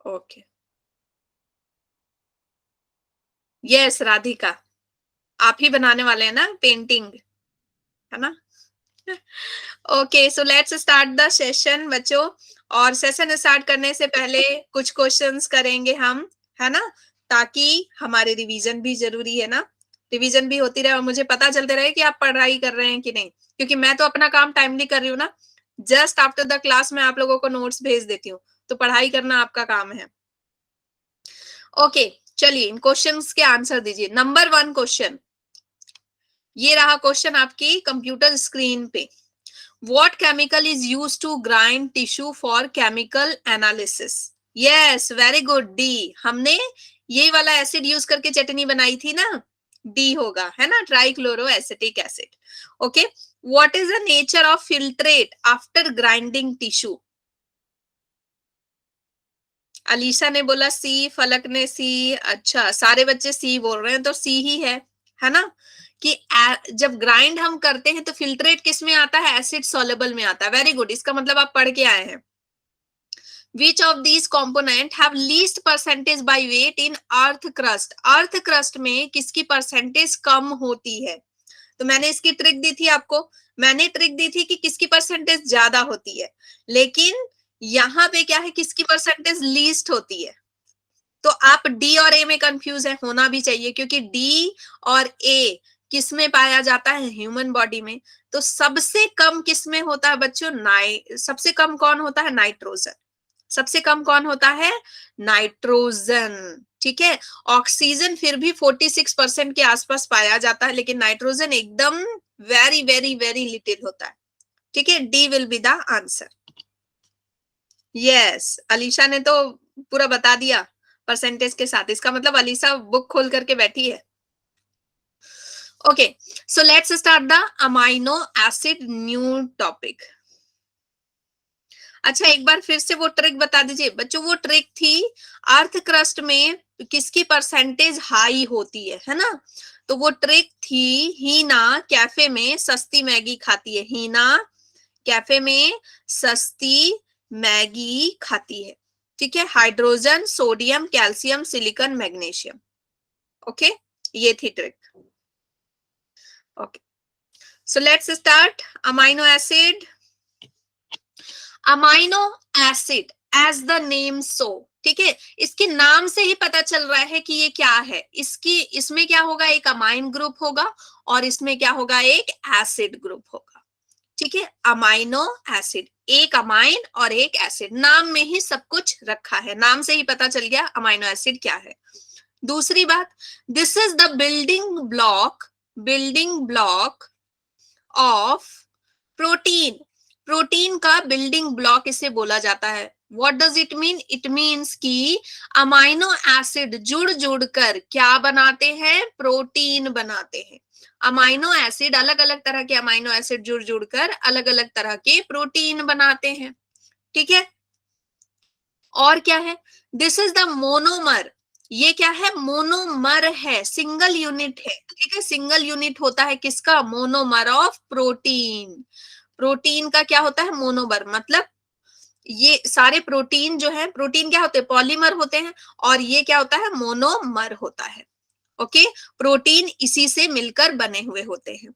Okay, yes Radhika, आप ही बनाने वाले हैं ना पेंटिंग, है ना? Okay, so let's start the session बच्चों। और सेशन स्टार्ट करने से पहले कुछ क्वेश्चंस करेंगे हम, है ना? ताकि हमारे रिवीजन भी जरूरी है ना, रिवीजन भी होती रहे और मुझे पता चलते रहे कि आप पढ़ाई कर रहे हैं कि नहीं, क्योंकि मैं तो अपना काम टाइमली कर रही हूँ ना। जस्ट आफ्टर द क्लास मैं आप लोगों को नोट्स भेज देती हूँ, तो पढ़ाई करना आपका काम है। ओके, चलिए इन क्वेश्चंस के आंसर दीजिए। नंबर वन क्वेश्चन, ये रहा क्वेश्चन आपकी कंप्यूटर स्क्रीन पे। What chemical is used to grind tissue for chemical analysis? Yes, very good. D. हमने ये वाला एसिड यूज करके चटनी बनाई थी ना, डी होगा, है ना, trichloro acetic acid. Okay, what is the nature of filtrate after grinding tissue? Alisha ने बोला सी, फलक ने सी, अच्छा सारे बच्चे सी बोल रहे हैं, तो सी ही है ना? कि जब ग्राइंड हम करते हैं तो फिल्ट्रेट किस में आता है? एसिड सॉल्युबल में आता है। वेरी गुड, इसका मतलब आप पढ़ के आए हैं। Which of these component have least percentage by weight in earth crust? Earth crust में किसकी परसेंटेज कम होती है? तो मैंने इसकी ट्रिक दी थी आपको, मैंने ट्रिक दी थी कि किसकी परसेंटेज ज्यादा होती है, लेकिन यहाँ पे क्या है, किसकी परसेंटेज लीस्ट होती है। तो आप डी और ए में कंफ्यूज है, होना भी चाहिए, क्योंकि डी और ए किस में पाया जाता है? ह्यूमन बॉडी में। तो सबसे कम किस में होता है बच्चों? सबसे कम कौन होता है? नाइट्रोजन। सबसे कम कौन होता है? नाइट्रोजन। ठीक है, ऑक्सीजन फिर भी 46% के आसपास पाया जाता है, लेकिन नाइट्रोजन एकदम वेरी वेरी वेरी लिटिल होता है। ठीक है, D will be the answer. Yes, Alisha ने तो पूरा बता दिया परसेंटेज के साथ, इसका मतलब अलीशा बुक खोल करके बैठी है। Okay, so let's start the amino acid new topic. अच्छा, एक बार फिर से वो ट्रिक बता दीजिए बच्चों। वो ट्रिक थी अर्थ क्रस्ट में किसकी परसेंटेज हाई होती है ना? तो वो ट्रिक थी, हीना कैफे में सस्ती मैगी खाती है, हीना कैफे में सस्ती मैगी खाती है। ठीक है, hydrogen, sodium, calcium, silicon, magnesium. Okay, ये थी trick. Okay, so let's start. Amino acid, amino acid as the name so, ठीक है, इसके नाम से ही पता चल रहा है कि ये क्या है। इसमें क्या होगा? एक अमाइन ग्रुप होगा और इसमें क्या होगा? एक एसिड ग्रुप होगा। ठीक है, अमाइनो एसिड, एक अमाइन और एक एसिड, नाम में ही सब कुछ रखा है, नाम से ही पता चल गया अमाइनो एसिड क्या है। दूसरी बात, this is the building block of protein. Protein का बिल्डिंग ब्लॉक इसे बोला जाता है। What does it mean? It means कि अमाइनो एसिड जुड़ जुड़कर क्या बनाते हैं? प्रोटीन बनाते हैं। अमाइनो एसिड, अलग अलग तरह के अमाइनो एसिड जुड़ जुड़कर अलग अलग तरह के प्रोटीन बनाते हैं। ठीक है, और क्या है? This is the monomer. ये क्या है? मोनोमर है, सिंगल यूनिट है। ठीक है, सिंगल यूनिट होता है किसका? Monomer of protein. प्रोटीन का क्या होता है? मोनोमर। मतलब ये सारे प्रोटीन जो है, प्रोटीन क्या होते हैं? पॉलीमर होते हैं, और ये क्या होता है? मोनोमर होता है। ओके, प्रोटीन इसी से मिलकर बने हुए होते हैं।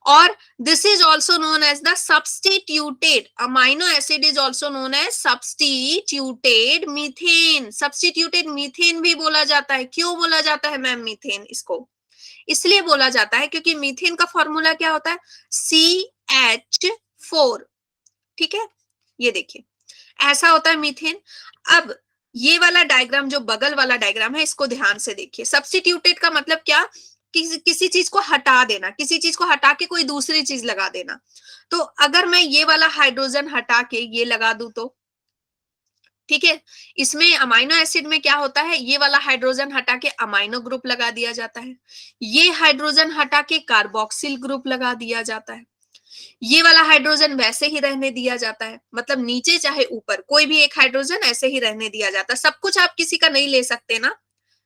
और this is also known as the substituted, amino acid is also known as substituted methane. Substituted methane भी बोला जाता है। क्यों बोला जाता है मैम मीथेन? इसको इसलिए बोला जाता है क्योंकि मीथेन का फॉर्मूला क्या होता है? CH4। ठीक है, ये देखिए ऐसा होता है मीथेन। अब ये वाला डायग्राम, जो बगल वाला डायग्राम है, इसको ध्यान से देखिए। सब्स्टिट्यूटेड का मतलब क्या? किसी चीज को हटा देना, किसी चीज को हटा के कोई दूसरी चीज लगा देना। तो अगर मैं ये वाला हाइड्रोजन हटा के ये लगा दूं तो, ठीक है, इसमें अमाइनो एसिड में क्या होता है? ये वाला हाइड्रोजन हटा के अमाइनो ग्रुप लगा दिया जाता है, ये हाइड्रोजन हटा के कार्बोक्सिल ग्रुप लगा दिया जाता है, ये वाला हाइड्रोजन वैसे ही रहने दिया जाता है। मतलब नीचे चाहे ऊपर कोई भी एक हाइड्रोजन ऐसे ही रहने दिया जाता है। सब कुछ आप किसी का नहीं ले सकते ना,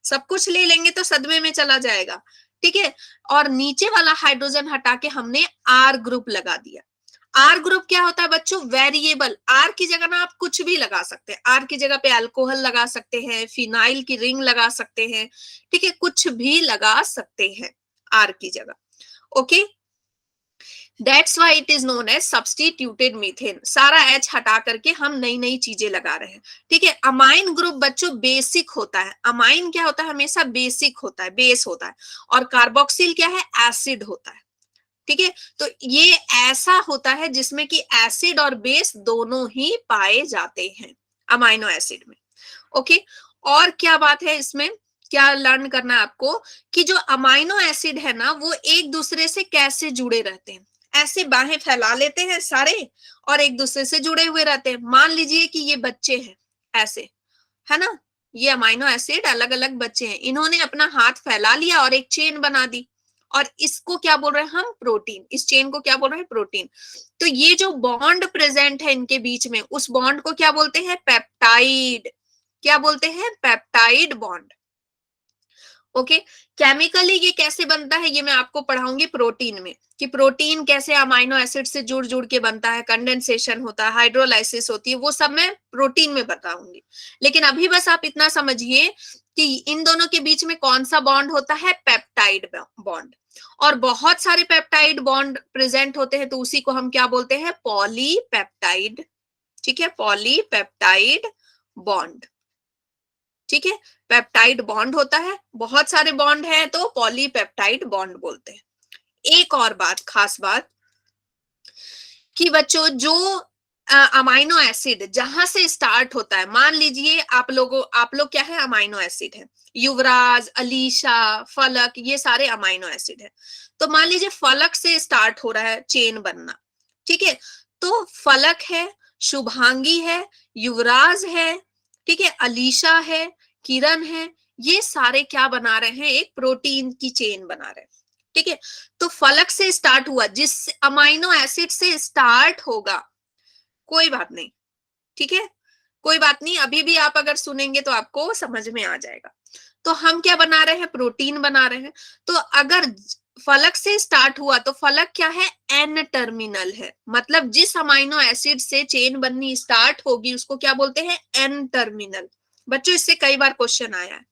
सब कुछ ले लेंगे तो सदमे में चला जाएगा। ठीक है, और नीचे वाला हाइड्रोजन हटा के हमने आर ग्रुप लगा दिया। आर ग्रुप क्या होता है बच्चों? वेरिएबल। आर की जगह ना आप कुछ भी लगा सकते हैं, आर की जगह पे अल्कोहल लगा सकते हैं, फिनाइल की रिंग लगा सकते हैं, ठीक है, कुछ भी लगा सकते हैं आर की जगह। Okay, that's why it is known as substituted methane. सारा एच हटा करके हम नई नई चीजें लगा रहे हैं, ठीक है। अमाइन ग्रुप बच्चों बेसिक होता है। अमाइन क्या होता है? हमेशा बेसिक होता है, बेस होता है। और कार्बोक्सिल क्या है? एसिड होता है, ठीक है। तो ये ऐसा होता है जिसमें कि एसिड और बेस दोनों ही पाए जाते हैं अमाइनो एसिड में। ओके, और क्या बात है इसमें, क्या लर्न करना है आपको कि जो अमाइनो एसिड है ना वो एक दूसरे से कैसे जुड़े रहते हैं। ऐसे बाहें फैला लेते हैं सारे और एक दूसरे से जुड़े हुए रहते हैं। मान लीजिए कि ये बच्चे हैं ऐसे, है ना, ये अमाइनो एसिड अलग अलग बच्चे हैं, इन्होंने अपना हाथ फैला लिया और एक चेन बना दी, और इसको क्या बोल रहे हैं हम? प्रोटीन। इस चेन को क्या बोल रहे हैं? प्रोटीन। तो ये जो बॉन्ड प्रेजेंट है इनके बीच में, उस बॉन्ड को क्या बोलते हैं? पेप्टाइड। क्या बोलते हैं? Peptide bond. ओके, केमिकली ये कैसे बनता है ये मैं आपको पढ़ाऊंगी प्रोटीन में, कि प्रोटीन कैसे अमाइनो एसिड से जुड़ जुड़ के बनता है, कंडेंसेशन होता है, हाइड्रोलाइसिस होती है, वो सब मैं प्रोटीन में बताऊंगी। लेकिन अभी बस आप इतना समझिए कि इन दोनों के बीच में कौन सा बॉन्ड होता है? Peptide bond. और बहुत सारे पेप्टाइड बॉन्ड प्रेजेंट होते हैं तो उसी को हम क्या बोलते हैं? पॉलीपेप्टाइड, ठीक है, पॉलीपेप्टाइड बॉन्ड, ठीक है। पेप्टाइड बॉन्ड होता है, बहुत सारे बॉन्ड हैं तो पॉलीपेप्टाइड बॉन्ड बोलते हैं। एक और बात, खास बात, कि बच्चों जो अमाइनो एसिड जहां से स्टार्ट होता है, मान लीजिए आप लोग क्या है? अमाइनो एसिड है। युवराज, अलीशा, फलक, ये सारे अमाइनो एसिड है। तो मान लीजिए फलक से स्टार्ट हो रहा है चेन बनना, ठीक है। तो फलक है, शुभांगी है, युवराज है, ठीक है, अलीशा है, किरण है, ये सारे क्या बना रहे हैं? एक प्रोटीन की चेन बना रहे हैं, ठीक है। तो फलक से स्टार्ट हुआ, जिस अमाइनो एसिड से स्टार्ट होगा, कोई बात नहीं, ठीक है, कोई बात नहीं, अभी भी आप अगर सुनेंगे तो आपको समझ में आ जाएगा। तो हम क्या बना रहे हैं? प्रोटीन बना रहे हैं। तो अगर फलक से स्टार्ट हुआ तो फलक क्या है? एन टर्मिनल है, मतलब जिस अमाइनो एसिड से चेन बननी स्टार्ट होगी उसको क्या बोलते हैं? N terminal. बच्चों इससे कई बार क्वेश्चन आया है।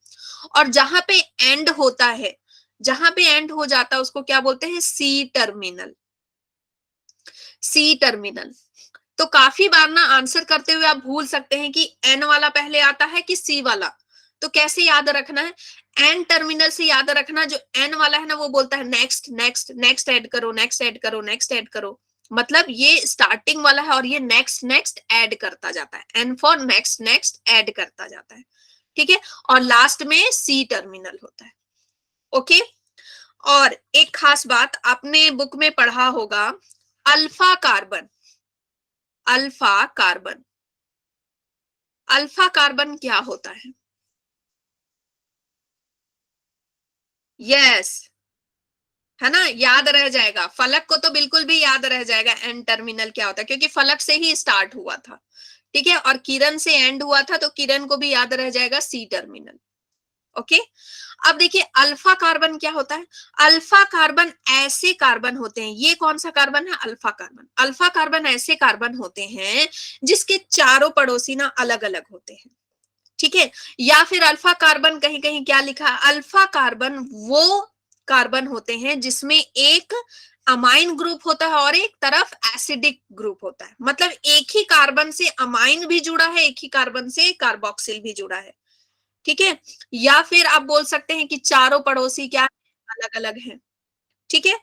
और जहां पे एंड होता है, जहां पे एंड हो जाता है उसको क्या बोलते हैं? C terminal, C terminal. तो काफी बार ना आंसर करते हुए आप भूल सकते हैं कि एन वाला पहले आता है कि सी वाला। तो कैसे याद रखना है? एन टर्मिनल से याद रखना, जो एन वाला है ना वो बोलता है नेक्स्ट नेक्स्ट नेक्स्ट ऐड करो, नेक्स्ट ऐड करो, नेक्स्ट ऐड करो। मतलब ये स्टार्टिंग वाला है और ये नेक्स्ट नेक्स्ट ऐड करता जाता है, N for next next add करता जाता है, ठीक है। और लास्ट में सी टर्मिनल होता है। ओके, और एक खास बात आपने बुक में पढ़ा होगा, alpha carbon, alpha carbon, alpha carbon क्या होता है? यस, है ना, याद रह जाएगा। फलक को तो बिल्कुल भी याद रह जाएगा एंड टर्मिनल क्या होता है, क्योंकि फलक से ही स्टार्ट हुआ था, ठीक है। और किरण से एंड हुआ था तो किरण को भी याद रह जाएगा सी टर्मिनल। ओके, अब देखिए अल्फा कार्बन क्या होता है? अल्फा कार्बन ऐसे कार्बन होते हैं, ये कौन सा कार्बन है? Alpha carbon. अल्फा कार्बन ऐसे कार्बन होते हैं जिसके चारों पड़ोसी ना अलग अलग होते हैं, ठीक है। या फिर अल्फा कार्बन कहीं कहीं क्या लिखा है? अल्फा कार्बन वो कार्बन होते हैं जिसमें एक अमाइन ग्रुप होता है और एक तरफ एसिडिक ग्रुप होता है। मतलब एक ही कार्बन से अमाइन भी जुड़ा है, एक ही कार्बन से कार्बोक्सिल भी जुड़ा है, ठीक है। या फिर आप बोल सकते हैं कि चारों पड़ोसी क्या अलग अलग हैं, ठीक है।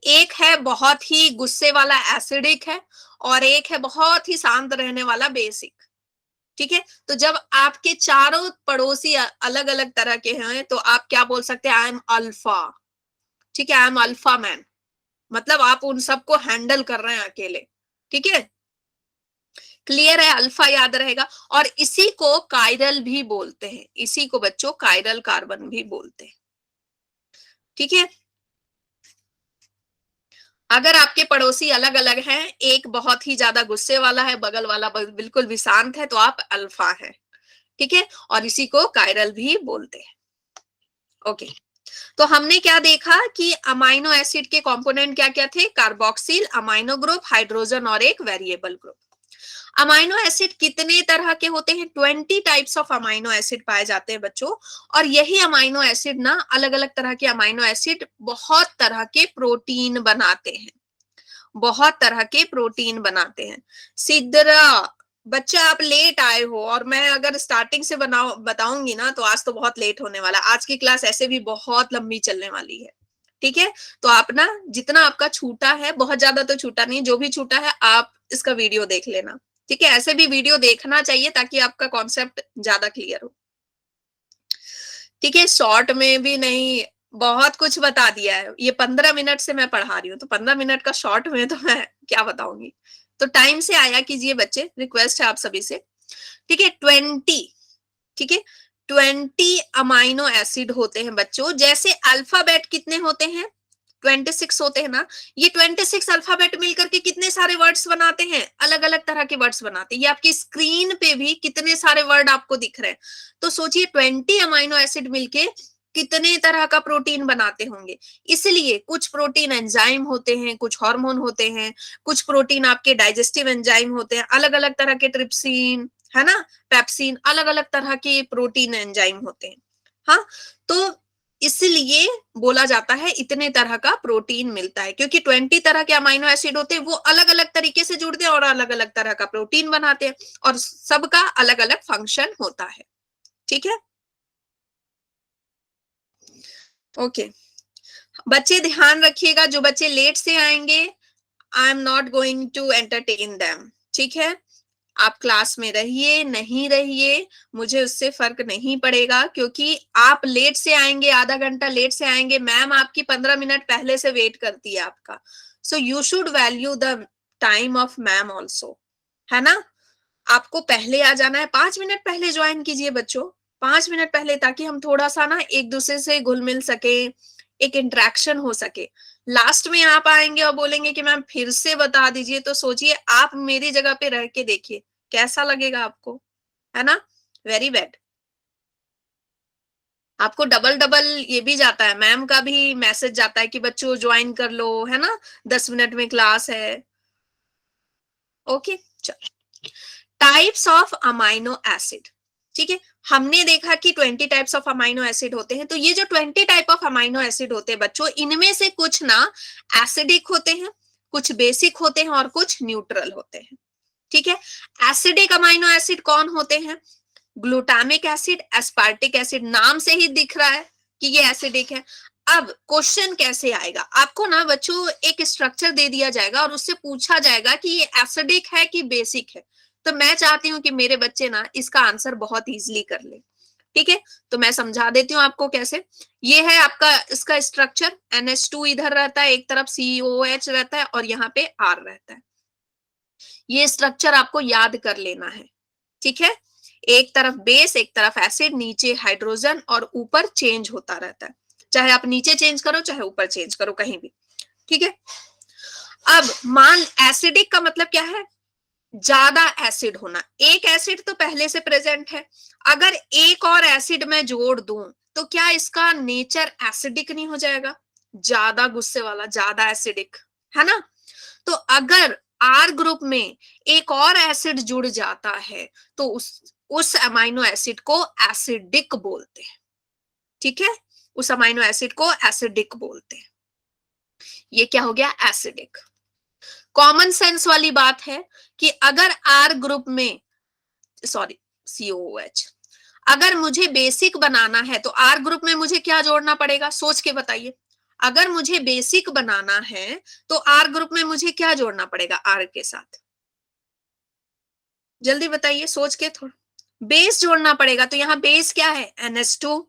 एक है बहुत ही गुस्से वाला एसिडिक है, और एक है बहुत ही शांत रहने वाला बेसिक, ठीक है। तो जब आपके चारों पड़ोसी अलग अलग तरह के हैं तो आप क्या बोल सकते हैं? आई एम अल्फा, ठीक है, आई एम अल्फा मैन। मतलब आप उन सबको हैंडल कर रहे हैं अकेले, ठीक है। क्लियर है? अल्फा याद रहेगा। और इसी को कायरल भी बोलते हैं, इसी को बच्चों कायरल कार्बन भी बोलते हैं, ठीक है। अगर आपके पड़ोसी अलग अलग हैं, एक बहुत ही ज्यादा गुस्से वाला है, बगल वाला बिल्कुल भी शांत है, तो आप अल्फा है, ठीक है। और इसी को कायरल भी बोलते हैं। ओके, तो हमने क्या देखा कि अमाइनो एसिड के कंपोनेंट क्या क्या थे, कार्बोक्सिल, अमाइनो ग्रुप, हाइड्रोजन और एक वेरिएबल ग्रुप। अमाइनो एसिड कितने तरह के होते हैं, 20 टाइप्स ऑफ अमाइनो एसिड पाए जाते हैं बच्चों। और यही अमाइनो एसिड ना, अलग अलग तरह के अमाइनो एसिड बहुत तरह के प्रोटीन बनाते हैं, बहुत तरह के प्रोटीन बनाते हैं। सिद्रा, बच्चा आप लेट आए हो, और मैं अगर स्टार्टिंग से बताऊंगी ना तो आज तो बहुत लेट होने वाला। आज की क्लास ऐसे भी बहुत लंबी चलने वाली है, ठीक है। तो आप ना, जितना आपका छूटा है, बहुत ज्यादा तो छूटा नहीं, जो भी छूटा है आप इसका वीडियो देख लेना, ठीक है। ऐसे भी वीडियो देखना चाहिए ताकि आपका कॉन्सेप्ट ज्यादा क्लियर हो, ठीक है। शॉर्ट में भी नहीं, बहुत कुछ बता दिया है। ये 15 मिनट से मैं पढ़ा रही हूँ, तो 15 मिनट का शॉर्ट में तो मैं क्या बताऊंगी। तो टाइम से आया कीजिए बच्चे, रिक्वेस्ट है आप सभी से, ठीक है। 20, ठीक है, 20 अमाइनो एसिड होते हैं बच्चों। जैसे अल्फाबेट कितने होते हैं, 26 होते हैं ना। ये 26 अल्फाबेट मिलकर के कितने सारे वर्ड्स बनाते हैं, अलग अलग तरह के वर्ड्स बनाते हैं। ये आपकी स्क्रीन पे भी कितने सारे वर्ड आपको दिख रहे हैं। तो सोचिए 20 अमाइनो एसिड मिलके कितने तरह का प्रोटीन बनाते होंगे। इसलिए कुछ प्रोटीन एंजाइम होते हैं, कुछ हार्मोन होते हैं, कुछ प्रोटीन आपके डाइजेस्टिव एंजाइम होते हैं, अलग अलग तरह के ट्रिप्सिन, है ना, पेप्सिन, अलग अलग तरह के प्रोटीन एंजाइम होते हैं। हाँ, तो इसलिए बोला जाता है इतने तरह का प्रोटीन मिलता है, क्योंकि 20 तरह के अमाइनो एसिड होते हैं, वो अलग अलग तरीके से जुड़ते हैं और अलग अलग तरह का प्रोटीन बनाते हैं, और सबका अलग अलग फंक्शन होता है, ठीक है। ओके, बच्चे ध्यान रखिएगा, जो बच्चे लेट से आएंगे, I am not going to entertain them, ठीक है। आप क्लास में रहिए नहीं रहिए, मुझे उससे फर्क नहीं पड़ेगा, क्योंकि आप लेट से आएंगे, आधा घंटा लेट से आएंगे, मैम आपकी 15 मिनट पहले से वेट करती है आपका। So you should value the time of ma'am also, है ना। आपको पहले आ जाना है, 5 मिनट पहले ज्वाइन कीजिए बच्चों, 5 मिनट पहले, ताकि हम थोड़ा सा ना एक दूसरे से घुल मिल सके, एक इंटरेक्शन हो सके। लास्ट में आप आएंगे और बोलेंगे कि मैम फिर से बता दीजिए, तो सोचिए आप मेरी जगह पे रह के देखिए कैसा लगेगा आपको, है ना। Very bad. आपको डबल डबल ये भी जाता है, मैम का भी मैसेज जाता है कि बच्चों ज्वाइन कर लो, है ना, 10 मिनट में क्लास है। ओके, चलो, टाइप्स ऑफ अमाइनो एसिड, ठीक है। हमने देखा कि 20 टाइप्स ऑफ अमाइनो एसिड होते हैं। तो ये जो 20 टाइप ऑफ अमाइनो एसिड होते हैं बच्चों, इनमें से कुछ ना एसिडिक होते हैं, कुछ बेसिक होते हैं और कुछ न्यूट्रल होते हैं, ठीक है। एसिडिक अमाइनो एसिड कौन होते हैं, ग्लूटामिक एसिड, एस्पार्टिक एसिड, नाम से ही दिख रहा है कि ये एसिडिक है। अब क्वेश्चन कैसे आएगा, आपको ना बच्चों एक स्ट्रक्चर दे दिया जाएगा और उससे पूछा जाएगा कि ये एसिडिक है कि बेसिक है। तो मैं चाहती हूँ कि मेरे बच्चे ना इसका आंसर बहुत इजीली कर ले, ठीक है। तो मैं समझा देती हूँ आपको कैसे। ये है आपका इसका स्ट्रक्चर, NH2 इधर रहता है, एक तरफ COH रहता है और यहाँ पे R रहता है। ये स्ट्रक्चर आपको याद कर लेना है, ठीक है। एक तरफ बेस, एक तरफ एसिड, नीचे हाइड्रोजन और ऊपर चेंज होता रहता है, चाहे आप नीचे चेंज करो चाहे ऊपर चेंज करो, कहीं भी, ठीक है। अब मान, एसिडिक का मतलब क्या है, ज्यादा एसिड होना। एक एसिड तो पहले से प्रेजेंट है, अगर एक और एसिड में जोड़ दूं तो क्या इसका नेचर एसिडिक नहीं हो जाएगा, ज्यादा गुस्से वाला, ज्यादा एसिडिक, है ना। तो अगर आर ग्रुप में एक और एसिड जुड़ जाता है तो उस अमाइनो एसिड को एसिडिक बोलते हैं, ठीक है। उस अमाइनो एसिड को एसिडिक बोलते हैं। ये क्या हो गया, एसिडिक। कॉमन सेंस वाली बात है कि अगर आर ग्रुप में, सॉरी, COOH, अगर मुझे बेसिक बनाना है तो आर ग्रुप में मुझे क्या जोड़ना पड़ेगा, सोच के बताइए। अगर मुझे बेसिक बनाना है तो आर ग्रुप में मुझे क्या जोड़ना पड़ेगा आर के साथ, जल्दी बताइए सोच के, थोड़ा बेस जोड़ना पड़ेगा। तो यहाँ बेस क्या है, NH2।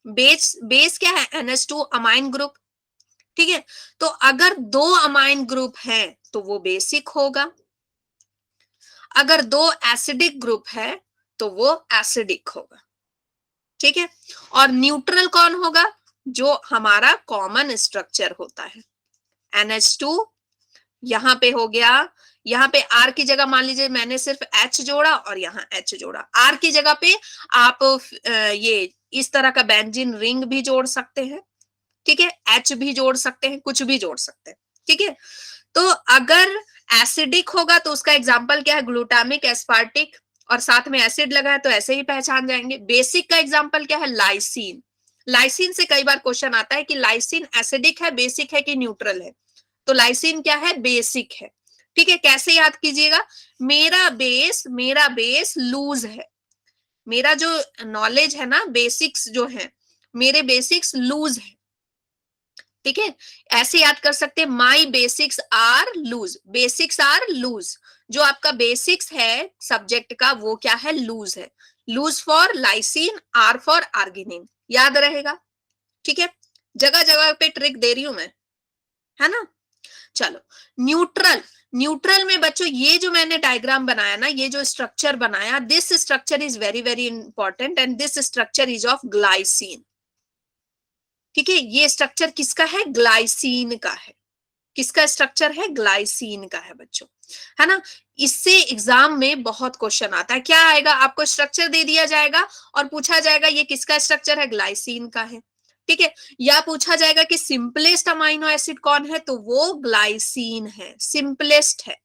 बेस क्या है, NH2 अमाइन ग्रुप, ठीक है। तो अगर दो अमाइन ग्रुप हैं तो वो बेसिक होगा, अगर दो एसिडिक ग्रुप है तो वो एसिडिक होगा, ठीक है। और न्यूट्रल कौन होगा, जो हमारा कॉमन स्ट्रक्चर होता है, NH2 यहाँ पे हो गया, यहाँ पे आर की जगह मान लीजिए मैंने सिर्फ एच जोड़ा और यहाँ एच जोड़ा, आर की जगह पे आप ये इस तरह का बेंजीन रिंग भी जोड़ सकते हैं, ठीक है, एच भी जोड़ सकते हैं, कुछ भी जोड़ सकते हैं, ठीक है। तो अगर एसिडिक होगा तो उसका एग्जाम्पल क्या है, ग्लूटामिक एस्पार्टिक, और साथ में एसिड लगा है तो ऐसे ही पहचान जाएंगे। बेसिक का एग्जाम्पल क्या है, लाइसिन। लाइसिन से कई बार क्वेश्चन आता है कि लाइसिन एसिडिक है, बेसिक है कि न्यूट्रल है, तो लाइसिन क्या है, बेसिक है, ठीक है। कैसे याद कीजिएगा, मेरा बेस लूज है, मेरा जो नॉलेज है ना, बेसिक्स जो है, मेरे बेसिक्स लूज है, ठीक है। ऐसे याद कर सकते हैं, my basics are loose, basics are loose, जो आपका बेसिक्स है सब्जेक्ट का वो क्या है, लूज है। Loose for lysine, R for arginine, याद रहेगा, ठीक है। जगह जगह पे ट्रिक दे रही हूं मैं, है ना। चलो, न्यूट्रल। न्यूट्रल में बच्चों ये जो मैंने डायग्राम बनाया ना, ये जो स्ट्रक्चर बनाया, this structure is very very important and this structure is of glycine, ठीक है। ये स्ट्रक्चर किसका है, ग्लाइसिन का है। किसका स्ट्रक्चर है, ग्लाइसिन का है बच्चों, है ना। इससे एग्जाम में बहुत क्वेश्चन आता है, क्या आएगा, आपको स्ट्रक्चर दे दिया जाएगा और पूछा जाएगा ये किसका स्ट्रक्चर है, ग्लाइसिन का है, ठीक है। या पूछा जाएगा कि सिंपलेस्ट अमाइनो एसिड कौन है, तो वो ग्लाइसिन है, सिंपलेस्ट है।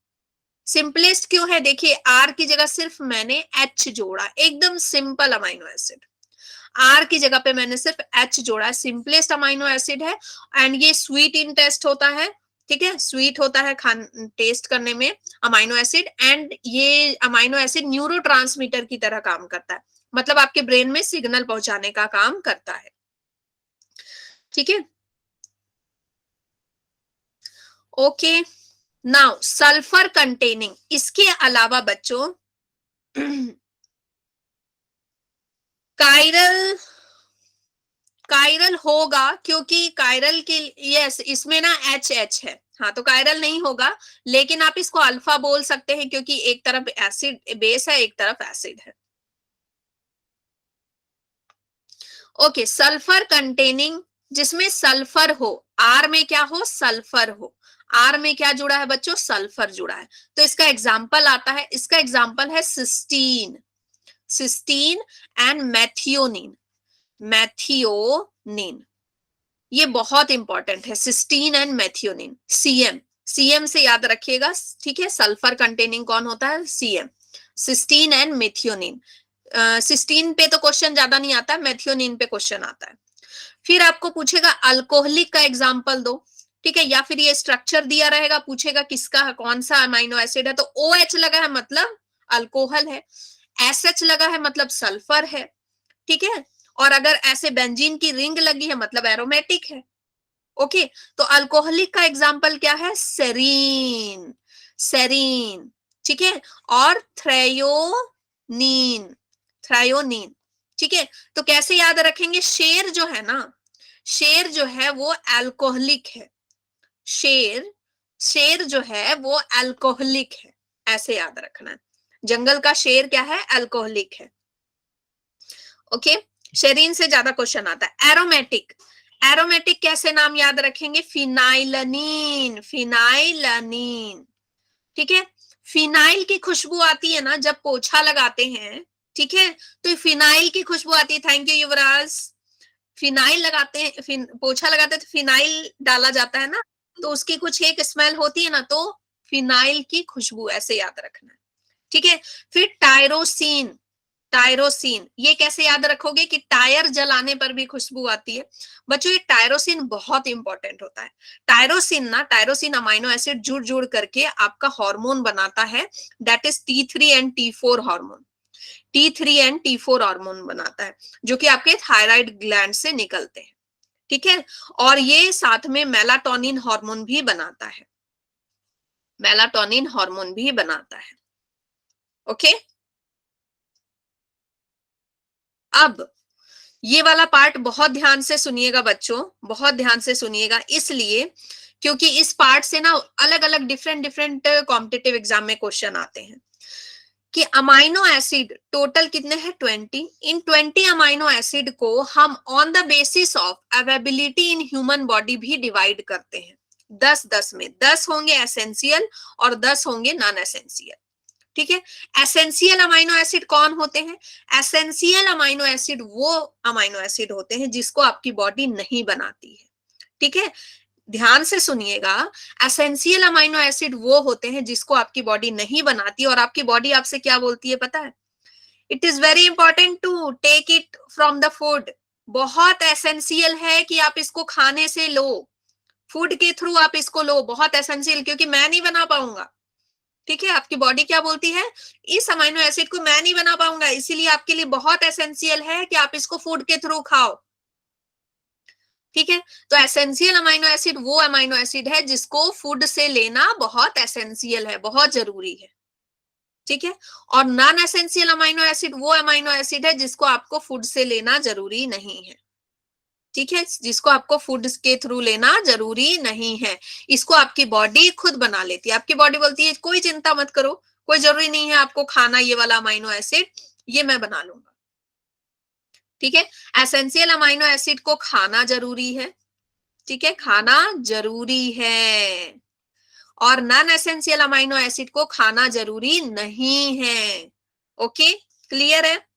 सिंपलेस्ट क्यों है, देखिए आर की जगह सिर्फ मैंने एच जोड़ा, एकदम सिंपल अमाइनो एसिड, आर की जगह पे मैंने सिर्फ एच जोड़ा, सिंपलेस्ट अमाइनो एसिड है। एंड ये स्वीट इन टेस्ट होता है, ठीक है, स्वीट होता है खान टेस्ट करने में अमाइनो एसिड, एंड ये अमाइनो एसिड न्यूरोट्रांसमीटर की तरह काम करता है, मतलब आपके ब्रेन में सिग्नल पहुंचाने का काम करता है, ठीक है। ओके, नाउ सल्फर कंटेनिंग, इसके अलावा बच्चों कायरल, कायरल होगा क्योंकि कायरल के, यस इसमें ना एच एच है, हाँ तो कायरल नहीं होगा, लेकिन आप इसको अल्फा बोल सकते हैं क्योंकि एक तरफ एसिड बेस है, एक तरफ एसिड है। ओके, सल्फर कंटेनिंग, जिसमें सल्फर हो, आर में क्या हो, सल्फर हो, आर में क्या जुड़ा है बच्चों, सल्फर जुड़ा है, तो इसका एग्जाम्पल आता है, इसका एग्जाम्पल है cysteine, cysteine and methionine, methionine, ये बहुत इंपॉर्टेंट है, cysteine and methionine, CM, CM से याद रखिएगा, ठीक है। सल्फर कंटेनिंग कौन होता है, CM, cysteine and methionine. Cysteine पे तो क्वेश्चन ज्यादा नहीं आता, मेथियोनिन पे क्वेश्चन आता है। फिर आपको पूछेगा अल्कोहलिक का एग्जाम्पल दो, ठीक है, या फिर ये स्ट्रक्चर दिया रहेगा, पूछेगा किसका कौन सा अमाइनो एसिड है, तो ओ OH लगा है मतलब अल्कोहल है, SH लगा है मतलब सल्फर है, ठीक है। और अगर ऐसे बेंजीन की रिंग लगी है मतलब एरोमेटिक है, ओके। तो अल्कोहलिक का एग्जाम्पल क्या है, सेरीन, सेरीन, ठीक है, और थ्रेयोनीन, थ्रायोनीन, ठीक है। तो कैसे याद रखेंगे, शेर जो है ना, शेर जो है वो अल्कोहलिक है, शेर, शेर जो है वो अल्कोहलिक है, ऐसे याद रखना है। जंगल का शेर क्या है, अल्कोहलिक है, ओके। शेरीन से ज्यादा क्वेश्चन आता है। एरोमेटिक, एरोमेटिक कैसे नाम याद रखेंगे, फिनाइलनीन, फिनाइलनीन, ठीक है। फिनाइल की खुशबू आती है ना जब पोछा लगाते हैं, ठीक है, तो फिनाइल की खुशबू आती है, थैंक यू युवराज। फिनाइल लगाते हैं, पोछा लगाते हैं तो फिनाइल डाला जाता है ना, तो उसकी कुछ एक स्मेल होती है ना, तो फिनाइल की खुशबू, ऐसे याद रखना है, ठीक है। फिर टायरोसिन, टायरोसिन, ये कैसे याद रखोगे कि टायर जलाने पर भी खुशबू आती है बच्चों, ये टायरोसिन बहुत इंपॉर्टेंट होता है। टायरोसिन ना, टायरोसिन अमाइनो एसिड जुड़ जुड़ करके आपका हार्मोन बनाता है, that is T3 and T4 hormone, T3 and T4 hormone बनाता है, जो कि आपके थायराइड ग्लैंड से निकलते हैं, ठीक है। और ये साथ में मेलाटोनिन हार्मोन भी बनाता है, मेलाटोनिन हार्मोन भी बनाता है, ओके। अब ये वाला पार्ट बहुत ध्यान से सुनिएगा बच्चों, बहुत ध्यान से सुनिएगा, इसलिए क्योंकि इस पार्ट से ना अलग अलग डिफरेंट डिफरेंट कॉम्पिटिटिव एग्जाम में क्वेश्चन आते हैं कि अमाइनो एसिड टोटल कितने हैं, 20, इन 20 अमाइनो एसिड को हम on the basis of availability in human body भी डिवाइड करते हैं, 10 10 में 10 होंगे एसेंशियल और 10 होंगे नॉन एसेंशियल। ठीक है, एसेंशियल अमाइनो एसिड कौन होते हैं? एसेंशियल अमाइनो एसिड वो अमाइनो एसिड होते हैं जिसको आपकी बॉडी नहीं बनाती है। ठीक है, ध्यान से सुनिएगा, एसेंशियल अमाइनो एसिड वो होते हैं जिसको आपकी बॉडी नहीं बनाती, और आपकी बॉडी आपसे क्या बोलती है पता है? It is very important to take it from the food. बहुत एसेंशियल है कि आप इसको खाने से लो, फूड के थ्रू आप इसको लो, बहुत एसेंशियल, क्योंकि मैं नहीं बना पाऊंगा। ठीक है, आपकी बॉडी क्या बोलती है? इस अमाइनो एसिड को मैं नहीं बना पाऊंगा, इसीलिए आपके लिए बहुत एसेंशियल है कि आप इसको फूड के थ्रू खाओ। ठीक है, तो एसेंशियल अमाइनो एसिड वो अमाइनो एसिड है जिसको फूड से लेना बहुत एसेंशियल है, बहुत जरूरी है। ठीक है, और नॉन एसेंशियल अमाइनो एसिड वो अमाइनो एसिड है जिसको आपको फूड से लेना जरूरी नहीं है। ठीक है, जिसको आपको फूड के थ्रू लेना जरूरी नहीं है, इसको आपकी बॉडी खुद बना लेती है। आपकी बॉडी बोलती है कोई चिंता मत करो, कोई जरूरी नहीं है आपको खाना ये वाला अमाइनो एसिड, ये मैं बना लूंगा। ठीक है, एसेंशियल अमाइनो एसिड को खाना जरूरी है। ठीक है, खाना जरूरी है, और नॉन एसेंशियल अमाइनो एसिड को खाना जरूरी नहीं है। ओके, क्लियर है?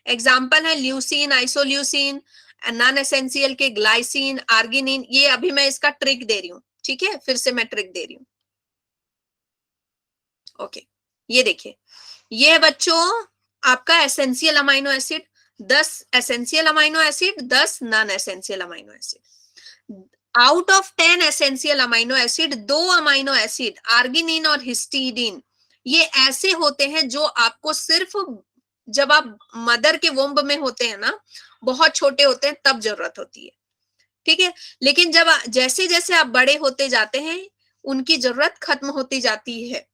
एग्जाम्पल है ल्यूसीन, आइसोल्यूसीन, नॉन एसेंशियल के ग्लाइसिन, आर्गिनिन। ये अभी मैं इसका ट्रिक दे रही हूँ। ठीक है, फिर से मैं ट्रिक दे रही हूँ। ओके, ये देखिए, ये है बच्चों आपका essential amino acid, 10 essential amino acid, 10 non essential amino acid. Out of 10 essential amino acid, 2 amino acid arginine और हिस्टीडीन, ये ऐसे होते हैं जो आपको सिर्फ जब आप मदर के वोम्ब में होते हैं ना, बहुत छोटे होते हैं, तब जरूरत होती है। ठीक है, लेकिन जब जैसे जैसे आप बड़े होते जाते हैं, उनकी जरूरत खत्म होती जाती है।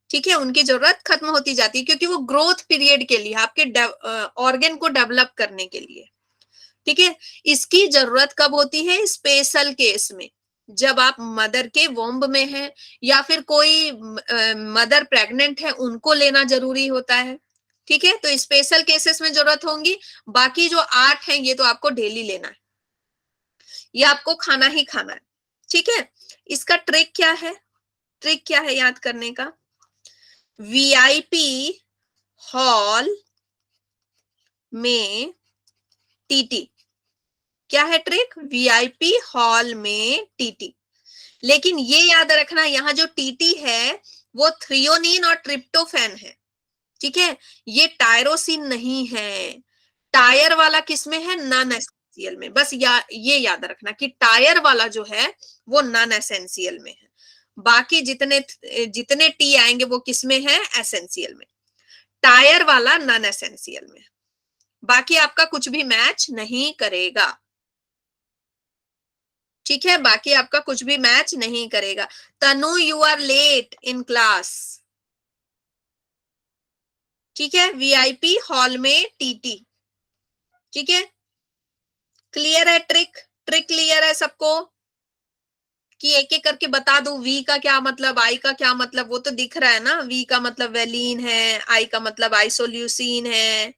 ठीक है, उनकी जरूरत खत्म होती जाती है, क्योंकि वो ग्रोथ पीरियड के लिए, आपके ऑर्गन को डेवलप करने के लिए। ठीक है, इसकी जरूरत कब होती है? स्पेशल केस में, जब आप मदर के वोम्ब में हैं, या फिर कोई मदर प्रेग्नेंट है, उनको लेना जरूरी होता है। ठीक है, तो स्पेशल केसेस में जरूरत होंगी। बाकी जो 8 हैं ये तो आपको डेली लेना है, ये आपको खाना ही खाना है। ठीक है, इसका ट्रिक क्या है? ट्रिक क्या है याद करने का? वीआईपी हॉल में टीटी। क्या है ट्रिक? वीआईपी हॉल में टीटी। लेकिन ये याद रखना, यहाँ जो टीटी है वो थ्रियोनिन और ट्रिप्टोफैन है। ठीक है, ये टायरोसिन नहीं है। टायर वाला किसमें है? नॉन एसेंशियल में। बस ये याद रखना कि टायर वाला जो है वो नॉन एसेंशियल में है। बाकी जितने जितने टी आएंगे वो किसमें है? एसेंशियल में। टायर वाला नॉन एसेंशियल में। बाकी आपका कुछ भी मैच नहीं करेगा। ठीक है, बाकी आपका कुछ भी मैच नहीं करेगा। Tanu, you are late in class. ठीक है, वीआईपी हॉल में टीटी। ठीक है, क्लियर है? ट्रिक ट्रिक क्लियर है सबको? कि एक एक करके बता दूं, वी का क्या मतलब, आई का क्या मतलब? वो तो दिख रहा है ना, वी का मतलब वेलिन है, आई का मतलब आइसोल्यूसिन है।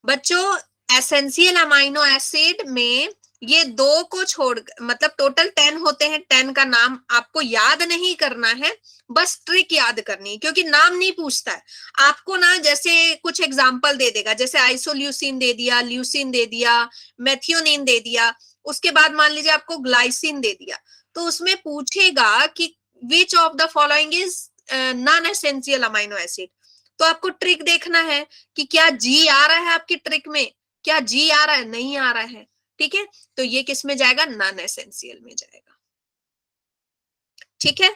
बच्चों, एसेंशियल अमाइनो एसिड में ये 2 को छोड़, मतलब टोटल 10 होते हैं। 10 का नाम आपको याद नहीं करना है, बस ट्रिक याद करनी है, क्योंकि नाम नहीं पूछता है आपको ना। जैसे कुछ एग्जांपल दे देगा, जैसे आइसोल्यूसिन दे दिया, ल्यूसिन दे दिया, मेथियोनिन दे दिया, उसके बाद मान लीजिए आपको ग्लाइसिन दे दिया, तो उसमें पूछेगा कि which of the following is non essential amino acid. तो आपको ट्रिक देखना है कि क्या जी आ रहा है आपकी ट्रिक में, क्या जी आ रहा है? नहीं आ रहा है। ठीक है, तो ये किस में जाएगा? नॉन एसेंशियल में जाएगा। ठीक है,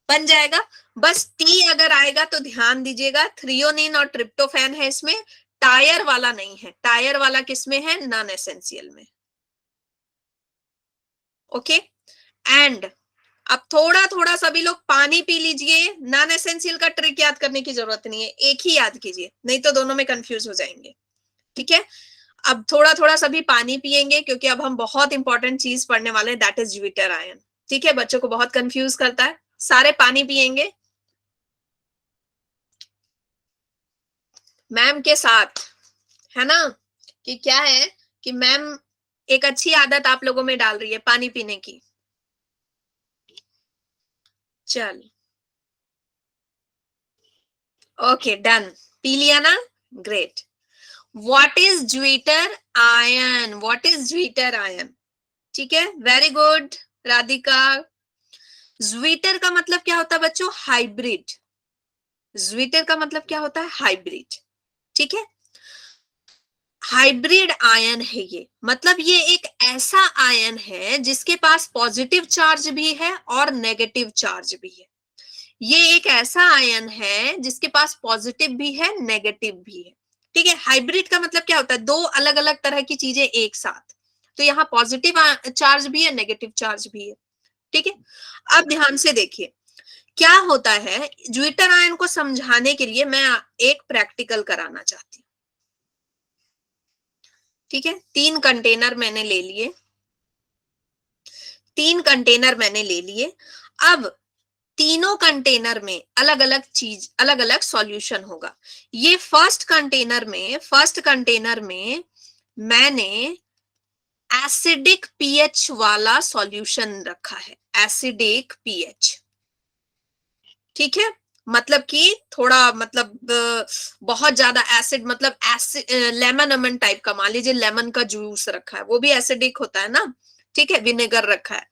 बन जाएगा। बस टी अगर आएगा तो ध्यान दीजिएगा, थ्रियोनिन और ट्रिप्टोफैन है इसमें, टायर वाला नहीं है। टायर वाला किसमें है? नॉन एसेंशियल में। ओके, एंड अब थोड़ा थोड़ा सभी लोग पानी पी लीजिए। नॉन एसेंशियल का ट्रिक याद करने की जरूरत नहीं है, एक ही याद कीजिए, नहीं तो दोनों में कंफ्यूज हो जाएंगे। ठीक है, अब थोड़ा थोड़ा सभी पानी पिएंगे, क्योंकि अब हम बहुत इंपॉर्टेंट चीज पढ़ने वाले हैं, दैट इज ज्यूपिटर आयन। ठीक है, बच्चों को बहुत कंफ्यूज करता है। सारे पानी पिएंगे मैम के साथ, है ना? कि क्या है कि मैम एक अच्छी आदत आप लोगों में डाल रही है पानी पीने की। चल, ओके डन। पी लिया ना? Great. What is zwitter ion? What is zwitter ion? ठीक है, वेरी गुड राधिका। ज्वीटर का मतलब क्या होता है बच्चों? हाइब्रिड। ज्वीटर का मतलब क्या होता है? हाइब्रिड। ठीक है, हाइब्रिड आयन है ये, मतलब ये एक ऐसा आयन है जिसके पास पॉजिटिव चार्ज भी है और नेगेटिव चार्ज भी है। ये एक ऐसा आयन है जिसके पास पॉजिटिव भी है, नेगेटिव भी है। ठीक है, हाइब्रिड का मतलब क्या होता है? दो अलग अलग तरह की चीजें एक साथ। तो यहाँ पॉजिटिव चार्ज भी है, नेगेटिव चार्ज भी है। ठीक है, अब ध्यान से देखिए क्या होता है। ज्यूटर आयन को समझाने के लिए मैं एक प्रैक्टिकल कराना चाहती हूँ। ठीक है, 3 कंटेनर मैंने ले लिए। 3 कंटेनर मैंने ले लिए। अब तीनों कंटेनर में अलग अलग चीज, अलग अलग सॉल्यूशन होगा। ये फर्स्ट कंटेनर में मैंने एसिडिक पीएच वाला सॉल्यूशन रखा है। Acidic pH. ठीक है, मतलब कि थोड़ा मतलब बहुत ज्यादा एसिड, मतलब एसिड लेमन अमन टाइप का। मान लीजिए लेमन का जूस रखा है, वो भी एसिडिक होता है ना। ठीक है, विनेगर रखा है।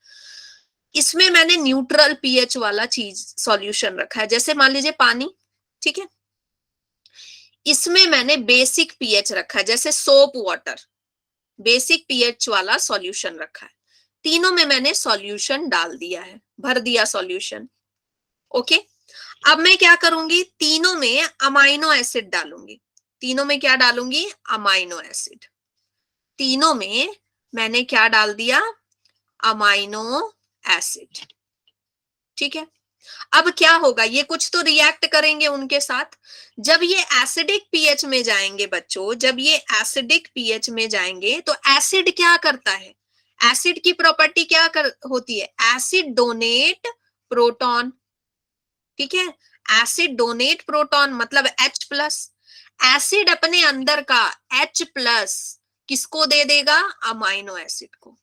इसमें मैंने न्यूट्रल पीएच वाला चीज सॉल्यूशन रखा है, जैसे मान लीजिए पानी। ठीक है, इसमें मैंने बेसिक पीएच रखा है, जैसे सोप वाटर। बेसिक पीएच वाला सॉल्यूशन रखा है। तीनों में मैंने सॉल्यूशन डाल दिया है, भर दिया सॉल्यूशन। ओके, अब मैं क्या करूंगी? तीनों में अमाइनो एसिड डालूंगी। तीनों में क्या डालूंगी? Amino acid. तीनों में मैंने क्या डाल दिया? Amino acid. ठीक है, अब क्या होगा? ये कुछ तो रिएक्ट करेंगे उनके साथ। जब ये एसिडिक पीएच में जाएंगे बच्चों, जब ये एसिडिक पीएच में जाएंगे तो एसिड क्या करता है? एसिड की प्रॉपर्टी क्या होती है? Acid donate proton. ठीक है, एसिड डोनेट प्रोटॉन मतलब H+। एसिड अपने अंदर का H+ किसको दे देगा? अमाइनो एसिड को।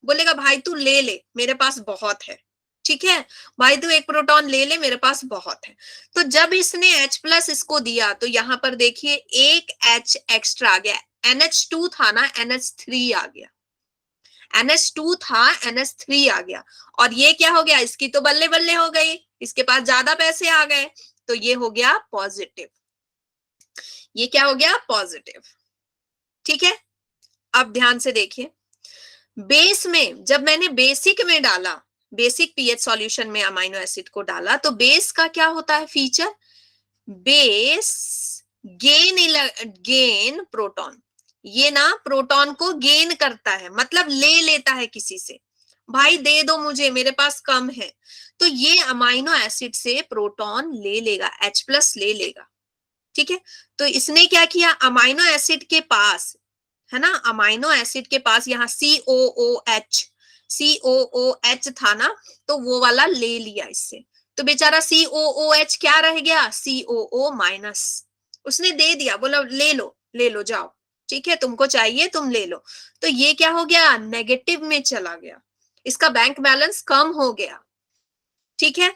बोलेगा भाई तू ले ले, मेरे पास बहुत है। ठीक है, भाई तू एक प्रोटॉन ले ले, मेरे पास बहुत है। तो जब इसने H+ इसको दिया तो यहां पर देखिए एक H एक्स्ट्रा आ गया। NH2 था ना, NH3 आ गया। NH2 था, NH3 आ गया। और ये क्या हो गया? इसकी तो बल्ले बल्ले हो गई, इसके पास ज्यादा पैसे आ गए, तो ये हो गया पॉजिटिव। ये क्या हो गया? पॉजिटिव। ठीक है, अब ध्यान से देखिए, बेस में जब मैंने बेसिक में डाला, बेसिक पीएच सॉल्यूशन में अमाइनो एसिड को डाला, तो बेस का क्या होता है फीचर? Base gain proton. ये ना प्रोटॉन को गेन करता है, मतलब ले लेता है किसी से। भाई दे दो मुझे, मेरे पास कम है। तो ये अमाइनो एसिड से प्रोटॉन ले लेगा, H+ ले लेगा। ठीक है, तो इसने क्या किया? अमाइनो एसिड के पास, है ना, अमाइनो एसिड के पास यहाँ COOH था ना, तो वो वाला ले लिया इससे। तो बेचारा COOH क्या रह गया? COO-। उसने दे दिया, बोला ले लो, ले लो जाओ। ठीक है, तुमको चाहिए तुम ले लो। तो ये क्या हो गया? नेगेटिव में चला गया, इसका बैंक बैलेंस कम हो गया। ठीक है,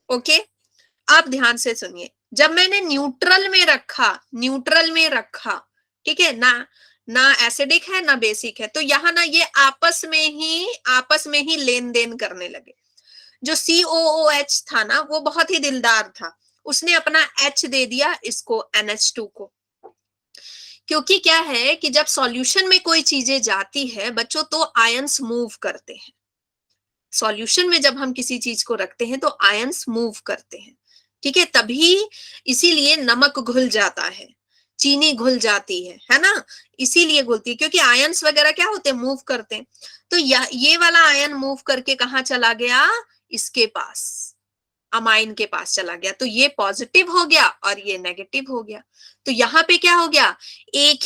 ओके। अब ध्यान से सुनिए, जब मैंने न्यूट्रल में रखा, न्यूट्रल में रखा, ठीक है ना, ना एसिडिक है ना बेसिक है, तो यहाँ ना ये आपस में ही लेन देन करने लगे। जो COOH था ना, वो बहुत ही दिलदार था, उसने अपना H दे दिया इसको, NH2 को। क्योंकि क्या है कि जब सॉल्यूशन में कोई चीजें जाती है बच्चों, तो आयंस मूव करते हैं। सॉल्यूशन में जब हम किसी चीज को रखते हैं तो आयंस मूव करते हैं। ठीक है, तभी इसीलिए नमक घुल जाता है, चीनी घुल जाती है ना, इसीलिए घुलती है क्योंकि आयंस वगैरह क्या होते हैं? मूव करते हैं। तो ये वाला आयन मूव करके कहाँ चला गया? इसके पास, अमाइन के पास चला गया। तो ये पॉजिटिव हो गया और ये नेगेटिव हो गया। तो यहाँ पे क्या हो गया? एक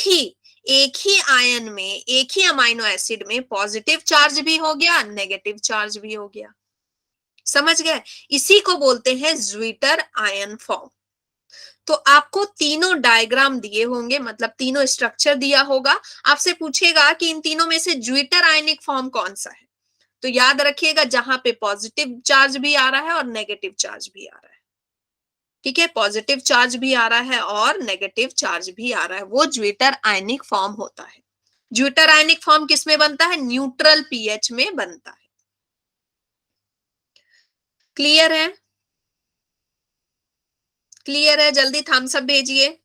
ही आयन में, एक ही अमाइनो एसिड में पॉजिटिव चार्ज भी हो गया, नेगेटिव चार्ज भी हो गया। समझ गए? इसी को बोलते हैं ज्वीटर आयन फॉर्म। तो आपको तीनों डायग्राम दिए होंगे, मतलब तीनों स्ट्रक्चर दिया होगा। आपसे पूछेगा कि इन तीनों में से ज्विटर आयनिक फॉर्म कौन सा है, तो याद रखिएगा जहां पे पॉजिटिव चार्ज भी आ रहा है और नेगेटिव चार्ज भी आ रहा है। ठीक है, पॉजिटिव चार्ज भी आ रहा है और नेगेटिव चार्ज भी आ रहा है, वो ज्विटर आयनिक फॉर्म होता है। ज्विटर आयनिक फॉर्म किस में बनता है? न्यूट्रल पीएच में बनता है। क्लियर है? क्लियर है? जल्दी थम्स अप भेजिए,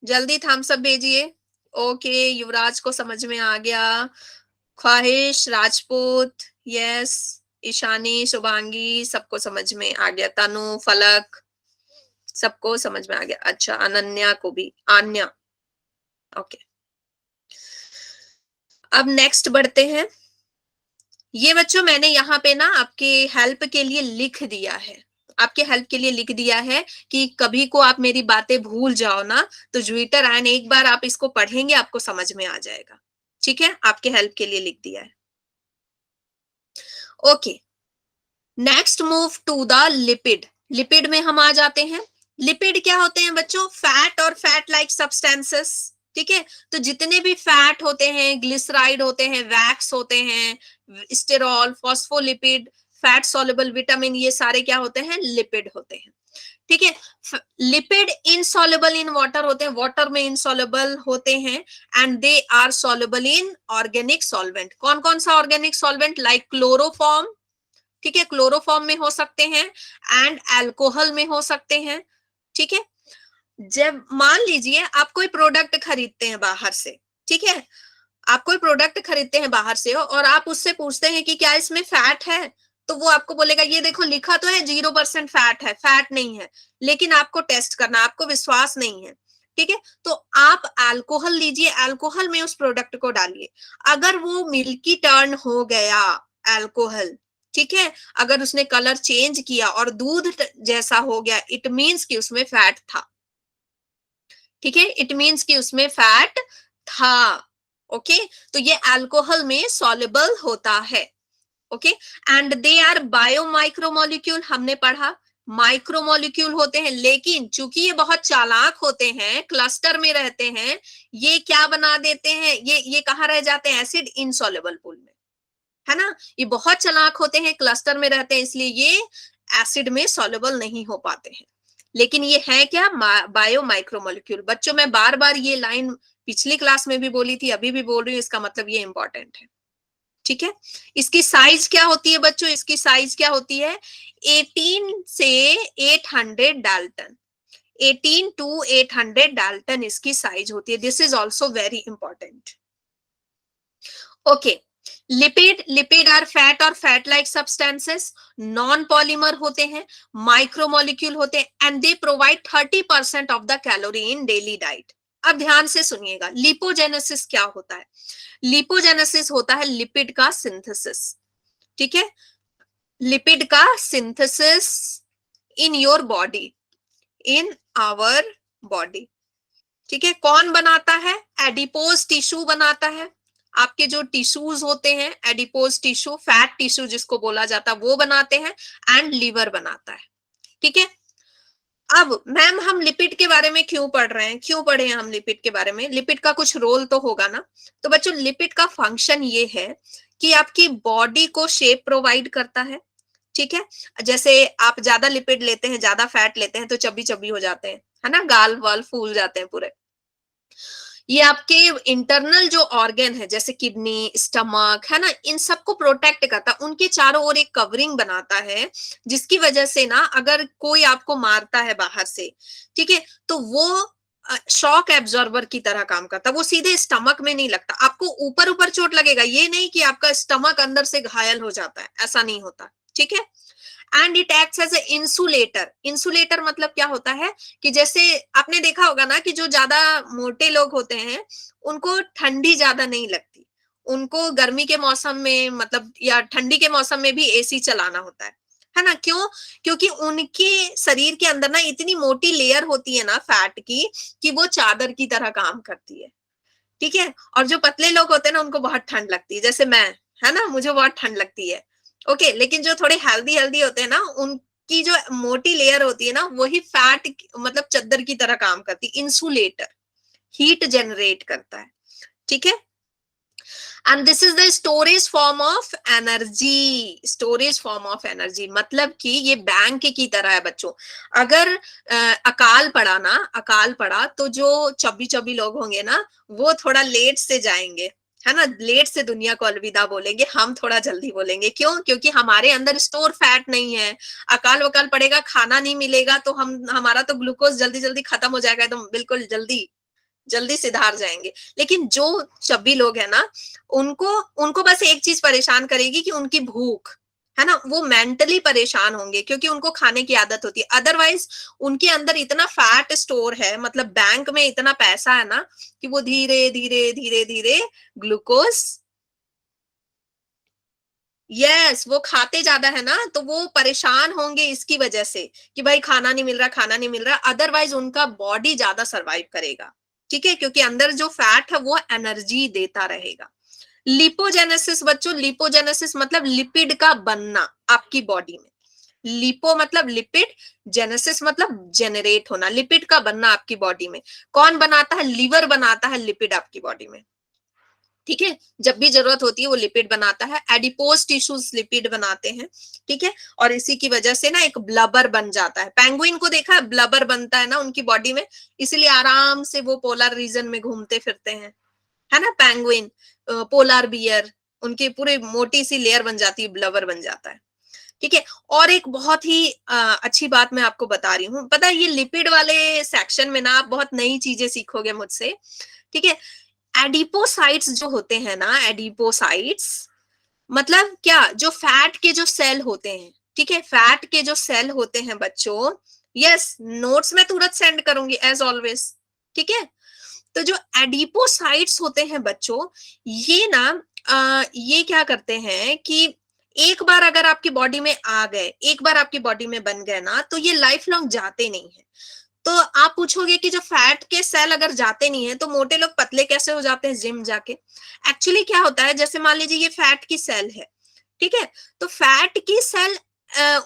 जल्दी थम्स अप भेजिए। ओके, युवराज को समझ में आ गया। ख्वाहिश, राजपूत, यस, ईशानी, शुभांगी, सबको समझ में आ गया। तनु, फलक, सबको समझ में आ गया। अच्छा, अनन्या को भी, आन्या, ओके। अब नेक्स्ट बढ़ते हैं। ये बच्चों मैंने यहाँ पे ना आपके हेल्प के लिए लिख दिया है, आपके हेल्प के लिए लिख दिया है कि कभी को आप मेरी बातें भूल जाओ ना, तो ज्विटर आयन एक बार आप इसको पढ़ेंगे आपको समझ में आ जाएगा। ठीक है, आपके हेल्प के लिए लिख दिया है। Okay, next move to the lipid. Lipid में हम आ जाते हैं। लिपिड क्या होते हैं बच्चों? फैट और फैट लाइक सब्सटेंसेस। ठीक है, तो जितने भी फैट होते हैं, ग्लिसराइड होते हैं, वैक्स होते हैं, sterol, phospholipid, fat soluble vitamin, ये सारे क्या होते हैं? लिपिड होते हैं। ठीक है, लिपिड इनसॉल्युबल इन वाटर होते हैं, वाटर में इनसॉल्युबल होते हैं, and they are soluble in organic solvent. कौन कौन सा ऑर्गेनिक सॉल्वेंट? लाइक क्लोरोफॉर्म, ठीक है, क्लोरोफॉर्म में हो सकते हैं, एंड अल्कोहल में हो सकते हैं। ठीक है, जब मान लीजिए आप कोई प्रोडक्ट खरीदते हैं बाहर से, ठीक है, आप कोई प्रोडक्ट खरीदते हैं बाहर से और आप उससे पूछते हैं कि क्या इसमें फैट है, तो वो आपको बोलेगा ये देखो लिखा तो है 0% फैट है, फैट नहीं है, लेकिन आपको टेस्ट करना, आपको विश्वास नहीं है। ठीक है, तो आप अल्कोहल लीजिए, अल्कोहल में उस प्रोडक्ट को डालिए, अगर वो मिल्की टर्न हो गया अल्कोहल, ठीक है, अगर उसने कलर चेंज किया और दूध जैसा हो गया, इट मीन्स कि उसमें फैट था। ठीक है, इट मीन्स कि उसमें फैट था। ओके, तो ये अल्कोहल में सॉल्युबल होता है। ओके, एंड दे आर बायोमाइक्रोमोलिक्यूल, हमने पढ़ा माइक्रोमोलिक्यूल होते हैं, लेकिन चूंकि ये बहुत चालाक होते हैं, क्लस्टर में रहते हैं, ये क्या बना देते हैं? ये कहाँ रह जाते हैं? एसिड इनसॉल्युबल पूल में, है ना। ये बहुत चालाक होते हैं, क्लस्टर में रहते हैं, इसलिए ये एसिड में सॉल्युबल नहीं हो पाते हैं, लेकिन ये है क्या? Bio micromolecule. बच्चों मैं बार बार ये लाइन पिछली क्लास में भी बोली थी, अभी भी बोल रही हूँ, इसका मतलब ये इंपॉर्टेंट है। ठीक है, इसकी साइज क्या होती है बच्चों? इसकी साइज क्या होती है? 18 से 800 डाल्टन, 18 टू 800 डाल्टन इसकी साइज होती है। This is also very important. Okay, lipid, lipid are fat और fat like substances, non polymer होते हैं, माइक्रोमोलिक्यूल होते हैं, and they provide 30% of the calorie in daily diet. अब ध्यान से सुनिएगा, लिपोजेनेसिस क्या होता है? लिपोजेनेसिस होता है लिपिड का सिंथेसिस। ठीक है, लिपिड का synthesis in your body, in our body. ठीक है, कौन बनाता है? एडिपोज टिश्यू बनाता है। आपके जो टिश्यूज होते हैं, एडिपोज टिश्यू, फैट टिश्यू जिसको बोला जाता है, वो बनाते हैं, एंड लीवर बनाता है। ठीक है, अब मैम हम लिपिड के बारे में क्यों पढ़ रहे हैं? क्यों पढ़े हैं हम लिपिड के बारे में? लिपिड का कुछ रोल तो होगा ना। तो बच्चों लिपिड का फंक्शन ये है कि आपकी बॉडी को शेप प्रोवाइड करता है। ठीक है, जैसे आप ज्यादा लिपिड लेते हैं, ज्यादा फैट लेते हैं, तो चब्बी चब्बी हो जाते हैं, है ना, गाल वाल फूल जाते हैं पूरे। ये आपके इंटरनल जो ऑर्गन है, जैसे किडनी, स्टमक, है ना, इन सबको प्रोटेक्ट करता है, उनके चारों ओर एक कवरिंग बनाता है, जिसकी वजह से ना अगर कोई आपको मारता है बाहर से, ठीक है, तो वो शॉक एब्जॉर्बर की तरह काम करता है, वो सीधे स्टमक में नहीं लगता। आपको ऊपर ऊपर चोट लगेगा, ये नहीं कि आपका स्टमक अंदर से घायल हो जाता है, ऐसा नहीं होता। ठीक है, and it acts as a insulator. Insulator मतलब क्या होता है कि जैसे आपने देखा होगा ना कि जो ज्यादा मोटे लोग होते हैं उनको ठंडी ज्यादा नहीं लगती, उनको गर्मी के मौसम में मतलब या ठंडी के मौसम में भी एसी चलाना होता है ना। क्यों? क्योंकि उनके शरीर के अंदर ना इतनी मोटी लेयर होती है ना फैट की, कि वो चादर की तरह काम करती है। ठीक है, और जो पतले लोग होते हैं ना उनको बहुत ठंड लगती है, जैसे मैं, है ना, मुझे बहुत ठंड लगती है। ओके, लेकिन जो थोड़े हेल्दी हेल्दी होते हैं ना की जो मोटी लेयर होती है ना, वही फैट मतलब चादर की तरह काम करती है, इंसुलेटर, हीट जनरेट करता है, ठीक है। And this is the storage form of energy, storage form of energy, मतलब कि ये बैंक की तरह है बच्चों। अगर अकाल पड़ा ना, अकाल पड़ा तो जो चब्बी चब्बी लोग होंगे ना, वो थोड़ा लेट से जाएंगे, है ना, लेट से दुनिया को अलविदा बोलेंगे, हम थोड़ा जल्दी बोलेंगे। क्यों? क्योंकि हमारे अंदर स्टोर फैट नहीं है। अकाल वकाल पड़ेगा, खाना नहीं मिलेगा, तो हम हमारा तो ग्लूकोज जल्दी जल्दी खत्म हो जाएगा, एकदम बिल्कुल जल्दी जल्दी सिधार जाएंगे। लेकिन जो चब्बी लोग हैं ना, उनको उनको बस एक चीज परेशान करेगी कि उनकी भूख, है ना, वो मेंटली परेशान होंगे क्योंकि उनको खाने की आदत होती है। अदरवाइज उनके अंदर इतना फैट स्टोर है, मतलब बैंक में इतना पैसा है ना, कि वो धीरे धीरे धीरे धीरे ग्लूकोज, यस, वो खाते ज्यादा है ना, तो वो परेशान होंगे इसकी वजह से कि भाई खाना नहीं मिल रहा, खाना नहीं मिल रहा। अदरवाइज उनका बॉडी ज्यादा सरवाइव करेगा, ठीक है, क्योंकि अंदर जो फैट है वो एनर्जी देता रहेगा। लिपोजेनेसिस बच्चों, लिपोजेनेसिस मतलब लिपिड का बनना आपकी बॉडी में। लिपो मतलब लिपिड, जेनेसिस मतलब जेनरेट होना, लिपिड का बनना आपकी बॉडी में। कौन बनाता है? लिवर बनाता है लिपिड आपकी बॉडी में, ठीक है, जब भी जरूरत होती है वो लिपिड बनाता है। एडिपोज टिश्यूज लिपिड बनाते हैं, ठीक है, और इसी की वजह से ना एक ब्लबर बन जाता है। पेंगुइन को देखा है, ब्लबर बनता है ना उनकी बॉडी में, इसीलिए आराम से वो पोलर रीजन में घूमते फिरते हैं, है ना, पेंगुइन, पोलर बियर, उनकी पूरी मोटी सी लेयर बन जाती है, ब्लबर बन जाता है, ठीक है। और एक बहुत ही अच्छी बात मैं आपको बता रही हूँ, पता है ये लिपिड वाले सेक्शन में ना आप बहुत नई चीजें सीखोगे मुझसे, ठीक है। एडिपोसाइट्स जो होते हैं ना, एडिपोसाइट्स मतलब क्या? जो फैट के जो सेल होते हैं, ठीक है, फैट के जो सेल होते हैं बच्चों, यस, नोट्स में तुरंत सेंड करूंगी एज ऑलवेज, ठीक है। तो जो एडिपोसाइट्स होते हैं बच्चों, ये ना ये क्या करते हैं कि एक बार अगर आपकी बॉडी में आ गए, एक बार आपकी बॉडी में बन गए ना, तो ये लाइफ लॉन्ग जाते नहीं है। तो आप पूछोगे कि जो फैट के सेल अगर जाते नहीं है तो मोटे लोग पतले कैसे हो जाते हैं जिम जाके? एक्चुअली क्या होता है, जैसे मान लीजिए ये फैट की सेल है, ठीक है, तो फैट की सेल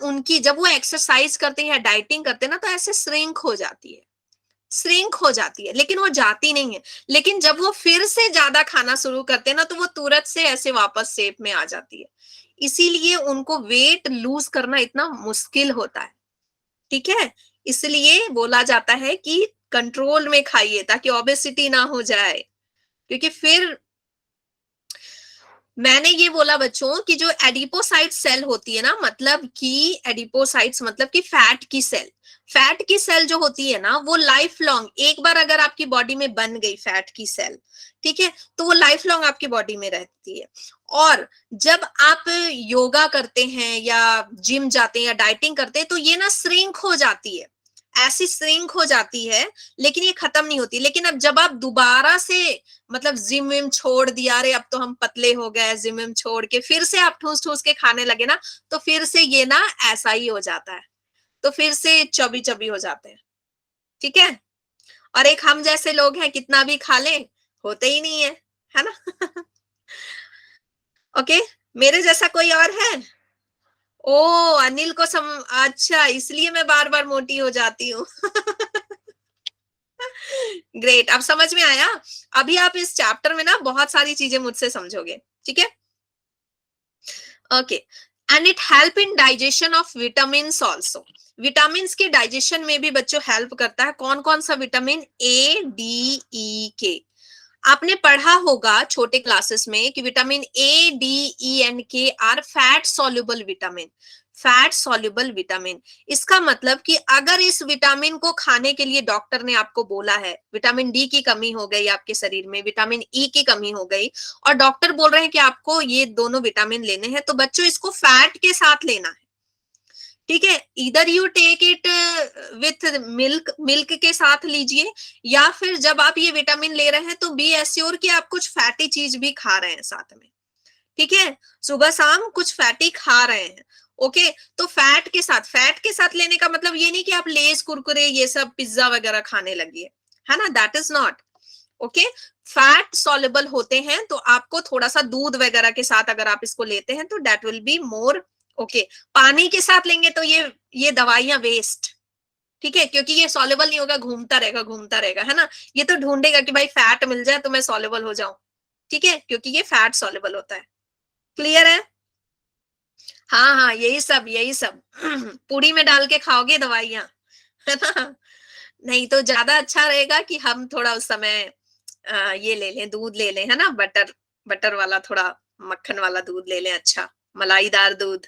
उनकी जब वो एक्सरसाइज करते हैं या डाइटिंग करते हैं ना, तो ऐसे श्रिंक हो जाती है, श्रिंक हो जाती है, लेकिन वो जाती नहीं है। लेकिन जब वो फिर से ज्यादा खाना शुरू करते हैं ना, तो वो तुरंत से ऐसे वापस शेप में आ जाती है। इसीलिए उनको वेट लूज करना इतना मुश्किल होता है, ठीक है। इसलिए बोला जाता है कि कंट्रोल में खाइए ताकि ओबेसिटी ना हो जाए, क्योंकि फिर मैंने ये बोला बच्चों कि जो एडिपोसाइट सेल होती है ना, मतलब कि एडिपोसाइट्स मतलब कि फैट की सेल, फैट की सेल जो होती है ना, वो लाइफ लॉन्ग, एक बार अगर आपकी बॉडी में बन गई फैट की सेल, ठीक है, तो वो लाइफ लॉन्ग आपकी बॉडी में रहती है। और जब आप योगा करते हैं या जिम जाते हैं या डाइटिंग करते हैं, तो ये ना श्रिंक हो जाती है, ऐसी श्रिंक हो जाती है, लेकिन ये खत्म नहीं होती। लेकिन अब जब आप दोबारा से मतलब जिम विम छोड़ दिया, अरे अब तो हम पतले हो गए, जिम विम छोड़ के फिर से आप ठूस ठूस के खाने लगे ना, तो फिर से ये ना ऐसा ही हो जाता है, तो फिर से चबी चबी हो जाते हैं, ठीक है। और एक हम जैसे लोग हैं, कितना भी खा ले होते ही नहीं है ना। ओके, मेरे जैसा कोई और है? ओ, अनिल को अच्छा, इसलिए मैं बार बार मोटी हो जाती हूँ। ग्रेट, अब समझ में आया। अभी आप इस चैप्टर में ना बहुत सारी चीजें मुझसे समझोगे, ठीक है। Okay, and it help in digestion of vitamin also, vitamin के डाइजेशन में भी बच्चों हेल्प करता है। कौन कौन सा विटामिन? ए, डी, ई, के। आपने पढ़ा होगा छोटे क्लासेस में कि vitamin A, D, E and K are fat soluble vitamin, fat soluble vitamin. इसका मतलब कि अगर इस विटामिन को खाने के लिए डॉक्टर ने आपको बोला है, विटामिन डी की कमी हो गई आपके शरीर में, विटामिन ई की कमी हो गई, और डॉक्टर बोल रहे हैं कि आपको ये दोनों विटामिन लेने हैं, तो बच्चों इसको फैट के साथ लेना है, ठीक है। इधर you take it with milk, milk के साथ लीजिए, या फिर जब आप ये विटामिन ले रहे हैं तो बी एश्योर कि आप कुछ फैटी चीज भी खा रहे हैं साथ में, ठीक है, सुबह शाम कुछ फैटी खा रहे हैं। ओके, तो फैट के साथ लेने का मतलब ये नहीं कि आप लेस कुरकुरे ये सब पिज्जा वगैरह खाने लगिए, है ना, that is not okay. Fat soluble होते हैं, तो आपको थोड़ा सा दूध वगैरह के साथ अगर आप इसको लेते हैं तो that will be more okay, पानी के साथ लेंगे तो ये दवाइयां वेस्ट, ठीक है, क्योंकि ये सॉल्युबल नहीं होगा, घूमता रहेगा, है ना। ये तो ढूंढेगा कि भाई फैट मिल जाए तो मैं सॉल्युबल हो जाऊं, ठीक है, क्योंकि ये फैट सॉल्युबल होता है। क्लियर है? हाँ हाँ, यही सब पूरी में डाल के खाओगे दवाइयां, है ना। नहीं तो ज्यादा अच्छा रहेगा कि हम थोड़ा उस समय ये ले लें, दूध ले लें, है ना, बटर, बटर वाला, थोड़ा मक्खन वाला दूध ले लें, अच्छा मलाईदार दूध।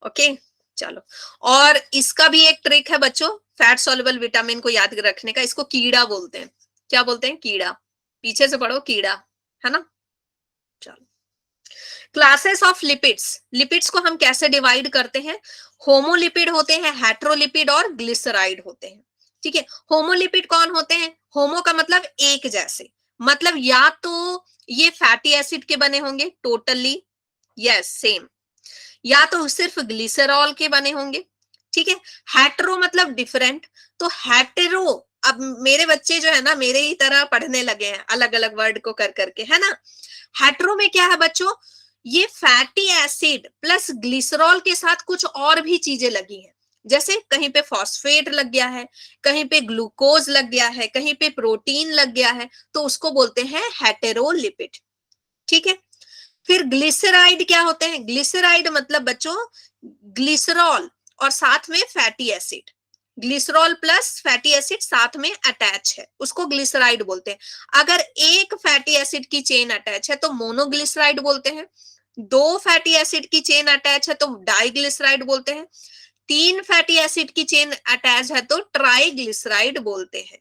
ओके, चलो। और इसका भी एक ट्रिक है बच्चों, फैट सॉल्युबल विटामिन को याद रखने का, इसको कीड़ा बोलते हैं। क्या बोलते हैं? कीड़ा। पीछे से पढ़ो, कीड़ा, है ना। चलो, क्लासेस ऑफ लिपिड्स, लिपिड्स को हम कैसे डिवाइड करते हैं? होमोलिपिड होते हैं, हेट्रोलिपिड और ग्लिसराइड होते हैं, ठीक है। होमोलिपिड कौन होते हैं? होमो का मतलब एक जैसे, मतलब या तो ये फैटी एसिड के बने होंगे टोटली, यस सेम, या तो सिर्फ ग्लिसरॉल के बने होंगे, ठीक है। हेटेरो मतलब डिफरेंट, तो हेटेरो, अब मेरे बच्चे जो है ना मेरे ही तरह पढ़ने लगे हैं अलग अलग वर्ड को कर करके, है ना। हेटेरो में क्या है बच्चों? ये फैटी एसिड प्लस ग्लिसरॉल के साथ कुछ और भी चीजें लगी हैं, जैसे कहीं पे फॉस्फेट लग गया है, कहीं पे ग्लूकोज लग गया है, कहीं पे प्रोटीन लग गया है, तो उसको बोलते हैं हेटेरोलिपिड, ठीक है। फिर ग्लिसराइड क्या होते हैं? ग्लिसराइड मतलब बच्चों ग्लिसरॉल और साथ में fatty acid, glycerol plus fatty acid साथ में अटैच है, उसको ग्लिसराइड बोलते हैं। अगर एक फैटी एसिड की चेन अटैच है तो मोनोग्लिसराइड बोलते हैं, दो फैटी एसिड की चेन अटैच है तो डाइग्लिसराइड बोलते हैं, तीन फैटी एसिड की चेन अटैच है तो ट्राइग्लिसराइड बोलते हैं,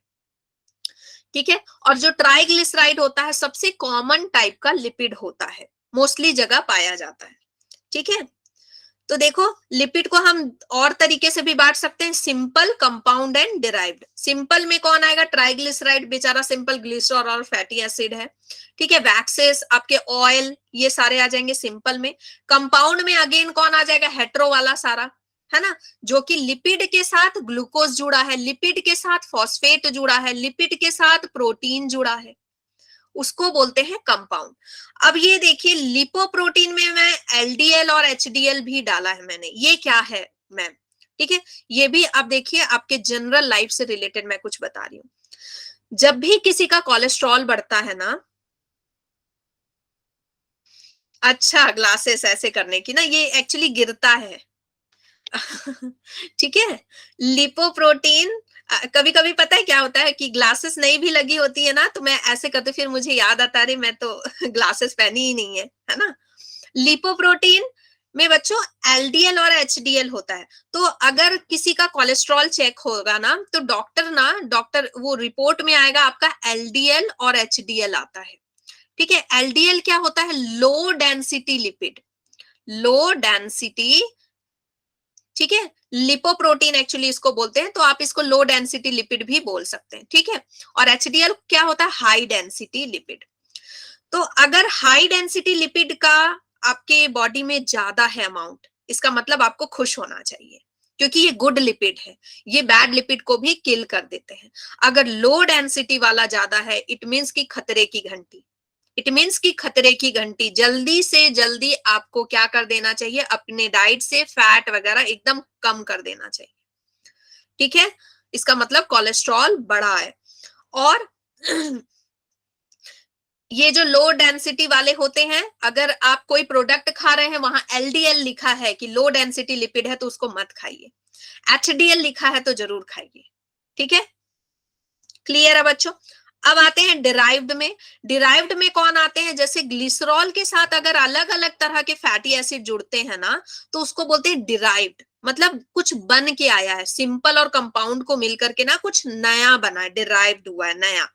ठीक है। और जो ट्राइग्लिसराइड होता है सबसे कॉमन टाइप का लिपिड होता है, मोस्टली जगह पाया जाता है, ठीक है। तो देखो, लिपिड को हम और तरीके से भी बांट सकते हैं, simple, compound and derived. Simple में कौन आएगा? ट्राइग्लिसराइड, बेचारा सिंपल ग्लिसरॉल और फैटी एसिड है, ठीक है। वैक्सेस, आपके ऑयल, ये सारे आ जाएंगे सिंपल में। कंपाउंड में अगेन कौन आ जाएगा? हेट्रो वाला सारा, है ना, जो कि लिपिड के साथ ग्लूकोज जुड़ा है, लिपिड के साथ फॉस्फेट जुड़ा है, लिपिड के साथ प्रोटीन जुड़ा है, उसको बोलते हैं कंपाउंड। अब ये देखिए, लिपोप्रोटीन में मैं एलडीएल और एचडीएल भी डाला है मैंने, ये क्या है मैम? ठीक है, ये भी आप देखिए, आपके जनरल लाइफ से रिलेटेड मैं कुछ बता रही हूँ। जब भी किसी का कोलेस्ट्रॉल बढ़ता है ना, अच्छा ग्लासेस ऐसे करने की ना, ये एक्चुअली गिरता है ठीक है। लिपोप्रोटीन, कभी कभी पता है क्या होता है कि ग्लासेस नहीं भी लगी होती है ना, तो मैं ऐसे करती हूँ, फिर मुझे याद आता है, अरे मैं तो ग्लासेस पहनी ही नहीं है ना। लिपोप्रोटीन में बच्चों एलडीएल और एचडीएल होता है, तो अगर किसी का कोलेस्ट्रॉल चेक होगा ना, तो डॉक्टर वो रिपोर्ट में आएगा आपका एलडीएल और एचडीएल आता है, ठीक है। एलडीएल क्या होता है? Low density lipid, low density, ठीक है। लिपोप्रोटीन एक्चुअली इसको बोलते हैं, तो आप इसको लो डेंसिटी लिपिड भी बोल सकते हैं, ठीक है। और एचडीएल क्या होता है? High density lipid. तो अगर हाई डेंसिटी लिपिड का आपके बॉडी में ज्यादा है अमाउंट, इसका मतलब आपको खुश होना चाहिए, क्योंकि ये गुड लिपिड है, ये बैड लिपिड को भी किल कर देते हैं। अगर लो डेंसिटी वाला ज्यादा है, इट मीन्स की खतरे की घंटी, इट मीन्स की खतरे की घंटी, जल्दी से जल्दी आपको क्या कर देना चाहिए? अपने डाइट से फैट वगैरह एकदम कम कर देना चाहिए, ठीक है। इसका मतलब कोलेस्ट्रॉल बढ़ा है। और ये जो लो डेंसिटी वाले होते हैं, अगर आप कोई प्रोडक्ट खा रहे हैं वहां एलडीएल लिखा है कि लो डेंसिटी लिपिड है, तो उसको मत खाइए, एचडीएल लिखा है तो जरूर खाइए, ठीक है। क्लियर है बच्चों? अब आते हैं डिराइव्ड में। डिराइव्ड में कौन आते हैं? जैसे ग्लिसरॉल के साथ अगर अलग अलग तरह के फैटी एसिड जुड़ते हैं ना, तो उसको बोलते हैं डिराइव्ड, मतलब कुछ बन के आया है, सिंपल और कंपाउंड को मिलकर के ना कुछ नया बना है, डिराइव्ड हुआ है नया,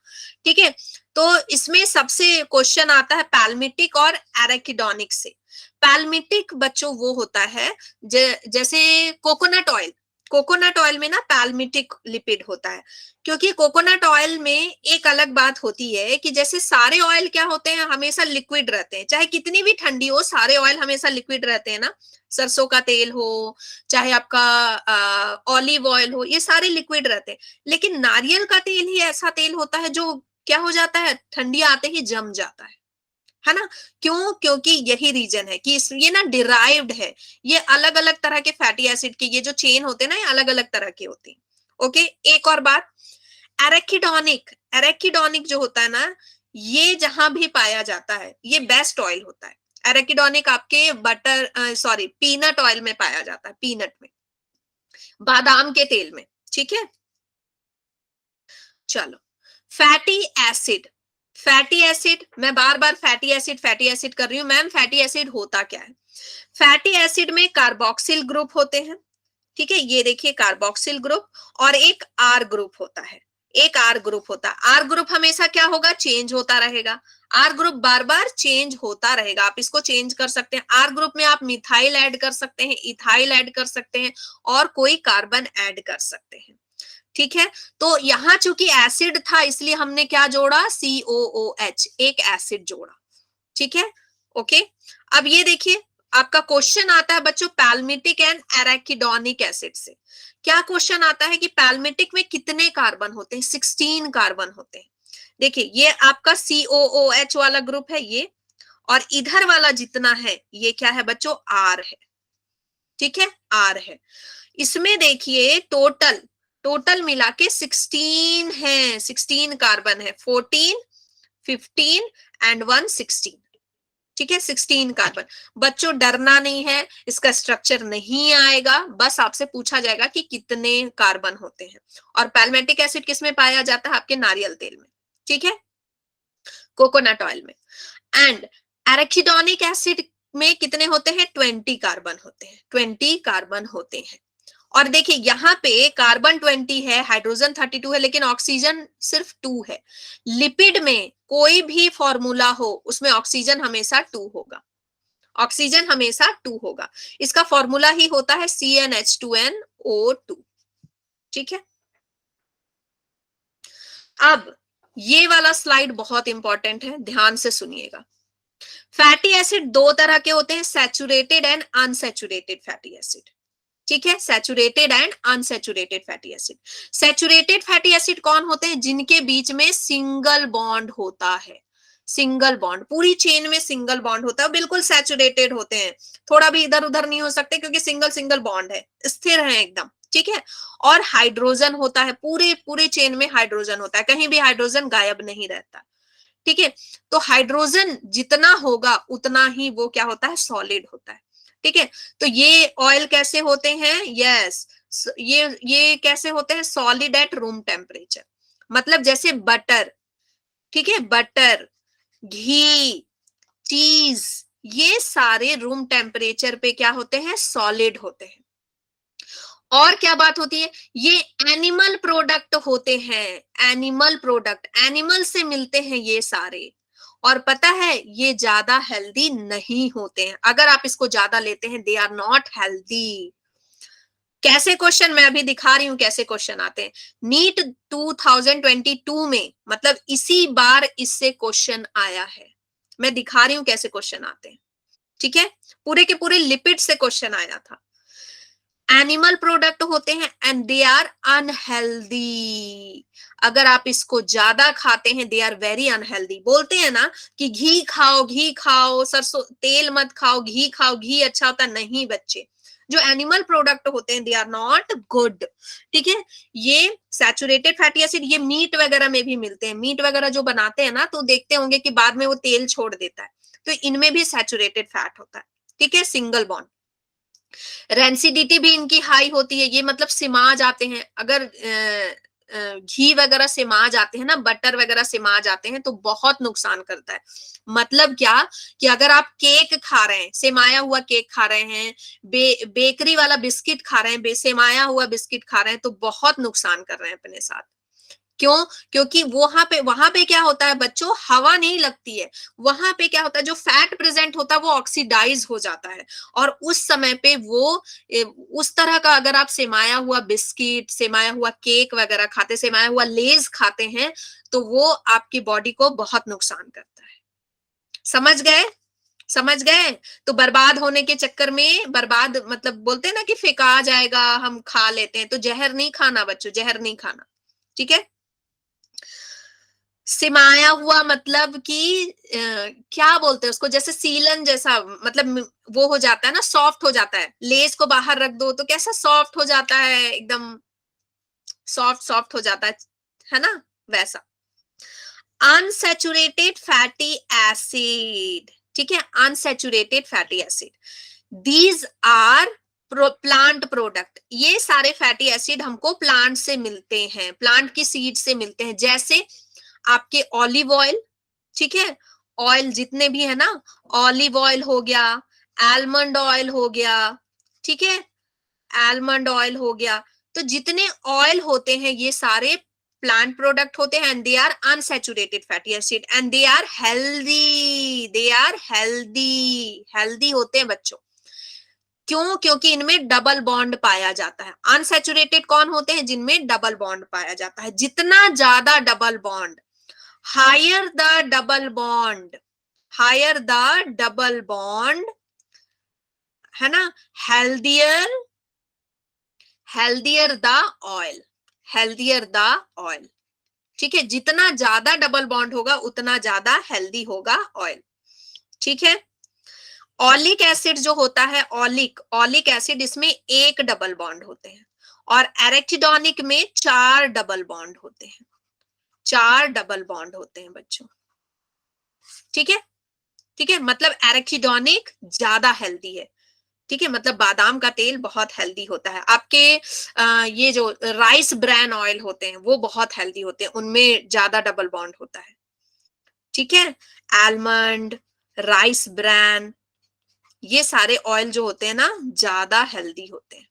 ठीक है। तो इसमें सबसे क्वेश्चन आता है पैल्मिटिक और एराकिडोनिक से। पैल्मिटिक बच्चों वो होता है जैसे कोकोनट ऑयल, कोकोनट ऑयल में ना पैल्मिटिक लिपिड होता है, क्योंकि कोकोनट ऑयल में एक अलग बात होती है कि जैसे सारे ऑयल क्या होते हैं? हमेशा लिक्विड रहते हैं, चाहे कितनी भी ठंडी हो, सारे ऑयल हमेशा लिक्विड रहते हैं ना। सरसों का तेल हो, चाहे आपका ऑलिव ऑयल हो, ये सारे लिक्विड रहते हैं। लेकिन नारियल का तेल ही ऐसा तेल होता है जो क्या हो जाता है? ठंडी आते ही जम जाता है, है ना। क्यों? क्योंकि यही रीजन है कि ये ना डिराइव्ड है, ये अलग अलग तरह के फैटी एसिड के ये जो चेन होते हैं ना, ये अलग अलग तरह के होते हैं। ओके, एक और बात, एरेकिडोनिक, एरेकिडोनिक जो होता है ना, ये जहां भी पाया जाता है ये बेस्ट ऑयल होता है। एरेकिडोनिक आपके बटर सॉरी पीनट ऑयल में पाया जाता है, पीनट में, बादाम के तेल में। ठीक है, चलो, फैटी एसिड, फैटी एसिड, मैं बार बार फैटी एसिड कर रही हूं मैम, फैटी एसिड होता क्या है? फैटी एसिड में कार्बोक्सिल ग्रुप होते हैं, ठीक है, ये देखिए कार्बोक्सिल ग्रुप, और एक आर ग्रुप होता है, एक आर ग्रुप होता है। आर ग्रुप हमेशा क्या होगा? चेंज होता रहेगा। आर ग्रुप बार बार चेंज होता रहेगा, आप इसको चेंज कर सकते हैं। आर ग्रुप में आप मिथाइल ऐड कर सकते हैं, इथाइल ऐड कर सकते हैं, और कोई कार्बन ऐड कर सकते हैं। ठीक है, तो यहां चूंकि एसिड था इसलिए हमने क्या जोड़ा? COOH, एक एसिड जोड़ा। ठीक है, ओके। अब ये देखिए, आपका क्वेश्चन आता है बच्चों पैल्मिटिक एंड एराकिडोनिक एसिड से। क्या क्वेश्चन आता है कि पैल्मिटिक में कितने कार्बन होते हैं? 16 कार्बन होते हैं। देखिए, ये आपका COOH वाला ग्रुप है ये, और इधर वाला जितना है ये क्या है बच्चों? आर है। ठीक है, आर है। इसमें देखिए टोटल, टोटल मिला के 16 है, 16 कार्बन है, 14, 15 एंड 1 16। ठीक है, 16 कार्बन। बच्चों डरना नहीं है, इसका स्ट्रक्चर नहीं आएगा, बस आपसे पूछा जाएगा कि कितने कार्बन होते हैं। और पैल्मेटिक एसिड किसमें पाया जाता है? आपके नारियल तेल में। ठीक है, कोकोनट ऑयल में। एंड एराकिडोनिक एसिड में कितने होते हैं? 20 कार्बन होते हैं, 20 कार्बन होते हैं। और देखिए यहाँ पे कार्बन 20 है, हाइड्रोजन 32 है, लेकिन ऑक्सीजन सिर्फ 2 है। लिपिड में कोई भी फॉर्मूला हो उसमें ऑक्सीजन हमेशा 2 होगा, ऑक्सीजन हमेशा 2 होगा। इसका फॉर्मूला ही होता है CnH2nO2। ठीक है, अब ये वाला स्लाइड बहुत इंपॉर्टेंट है, ध्यान से सुनिएगा। फैटी एसिड दो तरह के होते हैं, saturated and unsaturated fatty acid. ठीक है, saturated and unsaturated fatty acid. Saturated fatty acid कौन होते हैं? जिनके बीच में सिंगल बॉन्ड होता है, सिंगल बॉन्ड, पूरी चेन में सिंगल बॉन्ड होता है, बिल्कुल सैचुरेटेड होते हैं, थोड़ा भी इधर उधर नहीं हो सकते क्योंकि सिंगल सिंगल बॉन्ड है, स्थिर है एकदम। ठीक है, और हाइड्रोजन होता है, पूरे पूरे चेन में हाइड्रोजन होता है, कहीं भी हाइड्रोजन गायब नहीं रहता। ठीक है, तो हाइड्रोजन जितना होगा उतना ही वो क्या होता है? सॉलिड होता है। ठीक है, तो ये ऑयल कैसे होते हैं? यस, ये कैसे होते हैं? सॉलिड एट रूम टेम्परेचर, मतलब जैसे बटर, ठीक है, बटर, घी, चीज, ये सारे रूम टेम्परेचर पे क्या होते हैं? सॉलिड होते हैं। और क्या बात होती है? ये एनिमल प्रोडक्ट होते हैं, एनिमल प्रोडक्ट, एनिमल से मिलते हैं ये सारे। और पता है ये ज्यादा हेल्दी नहीं होते हैं, अगर आप इसको ज्यादा लेते हैं दे आर नॉट हेल्दी। कैसे क्वेश्चन मैं अभी दिखा रही हूं, कैसे क्वेश्चन आते हैं। नीट 2022 में, मतलब इसी बार इससे क्वेश्चन आया है, मैं दिखा रही हूं कैसे क्वेश्चन आते हैं। ठीक है, पूरे के पूरे लिपिड से क्वेश्चन आया था। एनिमल प्रोडक्ट होते हैं एंड दे आर अनहेल्दी। अगर आप इसको ज्यादा खाते हैं दे आर वेरी अनहेल्दी। बोलते हैं ना कि घी खाओ, घी खाओ, सरसों तेल मत खाओ, घी खाओ, घी अच्छा होता नहीं बच्चे। जो एनिमल प्रोडक्ट होते हैं दे आर नॉट गुड। ठीक है, ये सैचुरेटेड फैटी एसिड ये मीट वगैरह में भी मिलते हैं, मीट वगैरह जो बनाते हैं ना तो देखते होंगे कि बाद में वो तेल छोड़ देता है, तो इनमें भी सैचुरेटेड फैट होता है। ठीक है, सिंगल बॉन्ड। रेंसिडिटी भी इनकी हाई होती है, ये मतलब सिमा जाते हैं, अगर घी वगैरह सिमा जाते हैं ना, बटर वगैरह सिमा जाते हैं तो बहुत नुकसान करता है। मतलब क्या कि अगर आप केक खा रहे हैं, सेमाया हुआ केक खा रहे हैं, बेकरी वाला बिस्किट खा रहे हैं, सेमाया हुआ बिस्किट खा रहे हैं, तो बहुत नुकसान कर रहे हैं अपने साथ। क्यों? क्योंकि वहां पे क्या होता है बच्चों? हवा नहीं लगती है, वहां पे क्या होता है? जो फैट प्रेजेंट होता है वो ऑक्सीडाइज हो जाता है, और उस समय पे वो उस तरह का अगर आप सेमाया हुआ बिस्किट, सेमाया हुआ केक वगैरह खाते, सेमाया हुआ लेज खाते हैं, तो वो आपकी बॉडी को बहुत नुकसान करता है। समझ गए? समझ गए? तो बर्बाद होने के चक्कर में, बर्बाद मतलब बोलते हैं ना कि फेंका जाएगा, हम खा लेते हैं, तो जहर नहीं खाना बच्चों, जहर नहीं खाना। ठीक है, सिमाया हुआ मतलब कि क्या बोलते हैं उसको, जैसे सीलन जैसा, मतलब वो हो जाता है ना, सॉफ्ट हो जाता है। लेस को बाहर रख दो तो कैसा सॉफ्ट हो जाता है, एकदम सॉफ्ट सॉफ्ट हो जाता है ना, वैसा। अनसैचुरेटेड फैटी एसिड, ठीक है, unsaturated fatty acid, these are plant product. ये सारे फैटी एसिड हमको प्लांट से मिलते हैं, प्लांट की सीड से मिलते हैं। जैसे आपके ऑलिव ऑयल, ठीक है, ऑयल जितने भी है ना, ऑलिव ऑयल हो गया, आलमंड ऑयल हो गया, ठीक है, आलमंड ऑयल हो गया। तो जितने ऑयल होते हैं ये सारे प्लांट प्रोडक्ट होते हैं, and they are unsaturated fatty acid, and they are healthy, they are healthy, healthy होते हैं बच्चों। क्यों? क्योंकि इनमें डबल बॉन्ड पाया जाता है। अनसैचुरेटेड कौन होते हैं? जिनमें डबल बॉन्ड पाया जाता है। जितना ज्यादा double bond, higher the double bond, higher the double bond, है ना, healthier, healthier the oil, healthier the oil, ठीक है, जितना ज्यादा डबल बॉन्ड होगा उतना ज्यादा हेल्दी होगा ऑयल, ठीक है। ऑलिक एसिड जो होता है, ऑलिक, ऑलिक एसिड, इसमें एक डबल बॉन्ड होते हैं, और एरेकिडोनिक में 4 डबल बॉन्ड होते हैं, 4 डबल बॉन्ड होते हैं बच्चों, ठीक है, ठीक है, मतलब एरेकिडोनिक ज्यादा हेल्दी है, ठीक है, मतलब बादाम का तेल बहुत हेल्दी होता है। आपके ये जो राइस ब्रान ऑयल होते हैं वो बहुत हेल्दी होते हैं, उनमें ज्यादा डबल बॉन्ड होता है, ठीक है। आलमंड, राइस ब्रान, ये सारे ऑयल जो होते हैं ना ज्यादा हेल्दी होते हैं।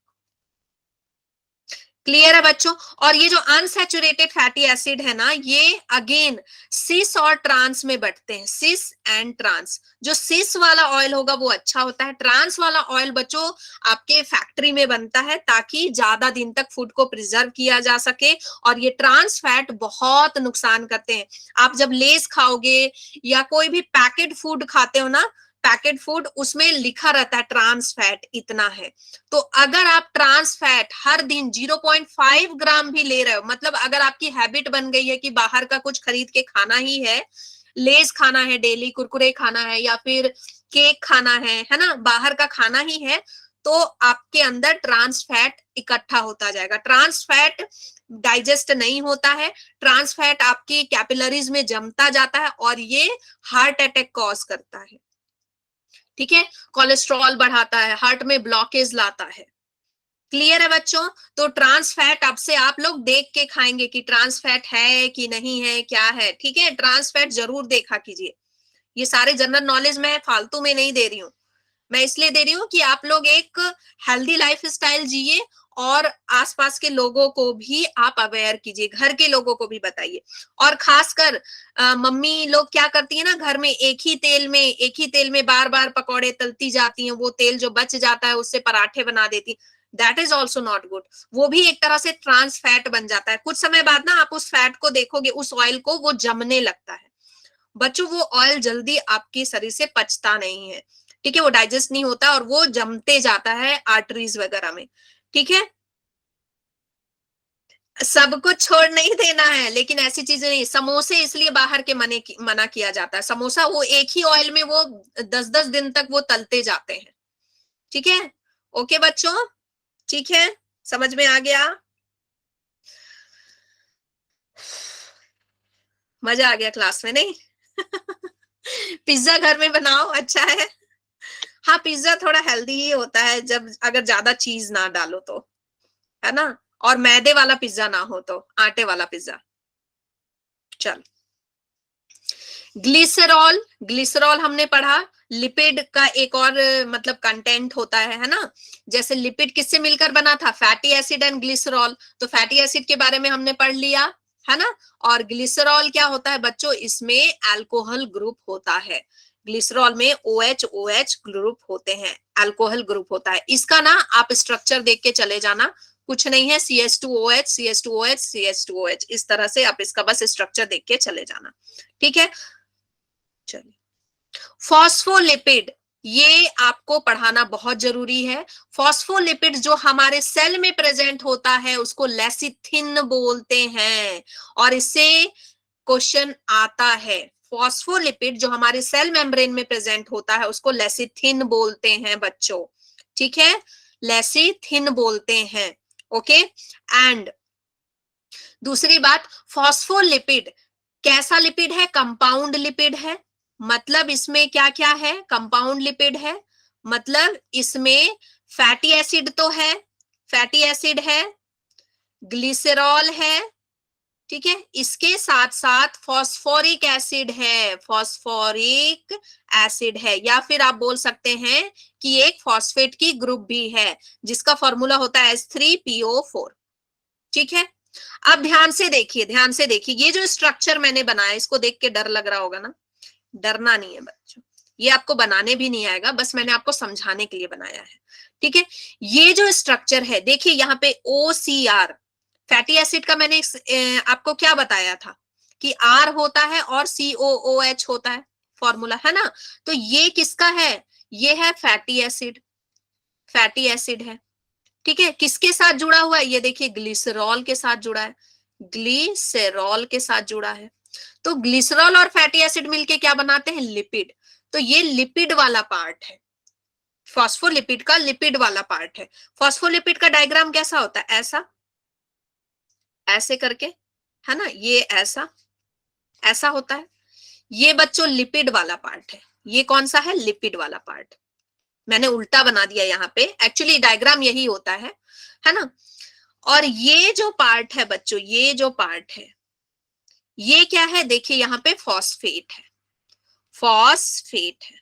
क्लियर है बच्चों? और ये जो अनसैचुरेटेड फैटी एसिड है ना, ये अगेन सिस और ट्रांस में बढ़ते हैं, सिस एंड ट्रांस। जो सिस वाला ऑयल होगा वो अच्छा होता है, ट्रांस वाला ऑयल बच्चों आपके फैक्ट्री में बनता है ताकि ज्यादा दिन तक फूड को प्रिजर्व किया जा सके, और ये ट्रांस फैट बहुत नुकसान करते हैं। आप जब लेस खाओगे या कोई भी पैकेट फूड खाते हो ना, पैकेट फूड, उसमें लिखा रहता है ट्रांस फैट इतना है। तो अगर आप ट्रांस फैट हर दिन 0.5 ग्राम भी ले रहे हो, मतलब अगर आपकी हैबिट बन गई है कि बाहर का कुछ खरीद के खाना ही है, लेज खाना है डेली, कुरकुरे खाना है, या फिर केक खाना है ना, बाहर का खाना ही है, तो आपके अंदर ट्रांस फैट इकट्ठा होता जाएगा। ट्रांस फैट डाइजेस्ट नहीं होता है, ट्रांस फैट आपकी कैपिलरीज में जमता जाता है, और ये हार्ट अटैक कॉज करता है, ठीक है, कोलेस्ट्रॉल बढ़ाता है, हार्ट में ब्लॉकेज लाता है। क्लियर है बच्चों? तो ट्रांस फैट अब से आप लोग देख के खाएंगे कि ट्रांस फैट है कि नहीं है, क्या है, ठीक है, ट्रांस फैट जरूर देखा कीजिए। ये सारे जनरल नॉलेज मैं फालतू में नहीं दे रही हूँ, मैं इसलिए दे रही हूँ कि आप लोग एक हेल्दी लाइफ स्टाइल जिए, और आसपास के लोगों को भी आप अवेयर कीजिए, घर के लोगों को भी बताइए। और खासकर मम्मी लोग क्या करती है ना, घर में एक ही तेल में बार बार पकौड़े तलती जाती हैं, वो तेल जो बच जाता है उससे पराठे बना देती, that is also not good. वो भी एक तरह से ट्रांस फैट बन जाता है, कुछ समय बाद ना आप उस फैट को देखोगे, उस ऑयल को, वो जमने लगता है बच्चों, वो ऑयल जल्दी आपके शरीर से पचता नहीं है, ठीक है, वो डाइजेस्ट नहीं होता और वो जमते जाता है आर्टरीज वगैरह में, ठीक है। सब कुछ छोड़ नहीं देना है, लेकिन ऐसी चीजें नहीं, समोसे इसलिए बाहर के मना किया जाता है, समोसा वो एक ही ऑयल में वो 10-10 दिन तक वो तलते जाते हैं, ठीक है। ओके बच्चों, ठीक है, समझ में आ गया? मजा आ गया क्लास में, नहीं? पिज्जा घर में बनाओ, अच्छा है। हाँ, पिज्जा थोड़ा हेल्दी ही होता है जब अगर ज्यादा चीज ना डालो तो, है ना, और मैदे वाला पिज्जा ना हो तो, आटे वाला पिज्जा। चल, ग्लिसरॉल, ग्लिसरॉल हमने पढ़ा, लिपिड का एक और मतलब कंटेंट होता है ना। जैसे लिपिड किससे मिलकर बना था? Fatty acid and glycerol. तो फैटी एसिड के बारे में हमने पढ़ लिया, है ना। और ग्लिसरॉल क्या होता है बच्चों? इसमें अल्कोहल ग्रुप होता है, ग्लिसरॉल में OH OH ग्रुप होते हैं, अल्कोहल ग्रुप होता है। इसका ना आप स्ट्रक्चर देख के चले जाना, कुछ नहीं है, CH2OH CH2OH CH2OH, इस तरह से आप इसका बस स्ट्रक्चर देख के चले जाना, ठीक है। चलिए, फॉस्फोलिपिड, ये आपको पढ़ाना बहुत जरूरी है। फॉस्फोलिपिड जो हमारे सेल में प्रेजेंट होता है उसको लेसिथिन बोलते हैं, और इससे क्वेश्चन आता है। फॉस्फोलिपिड जो हमारे सेल मेम्ब्रेन में प्रेजेंट होता है उसको लेसिथिन बोलते हैं बच्चों, ठीक है, लेसिथिन बोलते हैं। ओके, एंड दूसरी बात, फॉस्फोलिपिड कैसा लिपिड है? कंपाउंड लिपिड है। मतलब इसमें क्या क्या है? कंपाउंड लिपिड है, मतलब इसमें फैटी एसिड तो है, फैटी एसिड है, ग्लिसरॉल है, ठीक है, इसके साथ साथ फॉस्फोरिक एसिड है, फॉस्फोरिक एसिड है, या फिर आप बोल सकते हैं कि एक फॉस्फेट की ग्रुप भी है जिसका फॉर्मूला होता है H3PO4, ठीक है। अब ध्यान से देखिए, ध्यान से देखिए, ये जो स्ट्रक्चर मैंने बनाया इसको देख के डर लग रहा होगा ना, डरना नहीं है बच्चों, ये आपको बनाने भी नहीं आएगा, बस मैंने आपको समझाने के लिए बनाया है, ठीक है। ये जो स्ट्रक्चर है देखिए यहाँ पे OCR फैटी एसिड का मैंने आपको क्या बताया था कि R होता है और COOH होता है, फॉर्मूला है ना। तो ये किसका है? ये है फैटी एसिड, फैटी एसिड है, ठीक है। किसके साथ जुड़ा हुआ है? ये देखिए ग्लिसरॉल के साथ जुड़ा है, ग्लिसरॉल के साथ जुड़ा है। तो ग्लिसरॉल और फैटी एसिड मिलके क्या बनाते हैं? लिपिड। तो ये लिपिड वाला पार्ट है, फॉस्फोलिपिड का लिपिड वाला पार्ट है। फॉस्फोलिपिड का डायग्राम कैसा होता है? ऐसा, ऐसे करके, है ना, ये ऐसा ऐसा होता है। ये बच्चों लिपिड वाला पार्ट है। ये कौन सा है? लिपिड वाला पार्ट। मैंने उल्टा बना दिया यहाँ पे, एक्चुअली डायग्राम यही होता है ना। और ये जो पार्ट है बच्चों, ये जो पार्ट है ये क्या है? देखिए यहाँ पे फॉस्फेट है, फॉस्फेट है।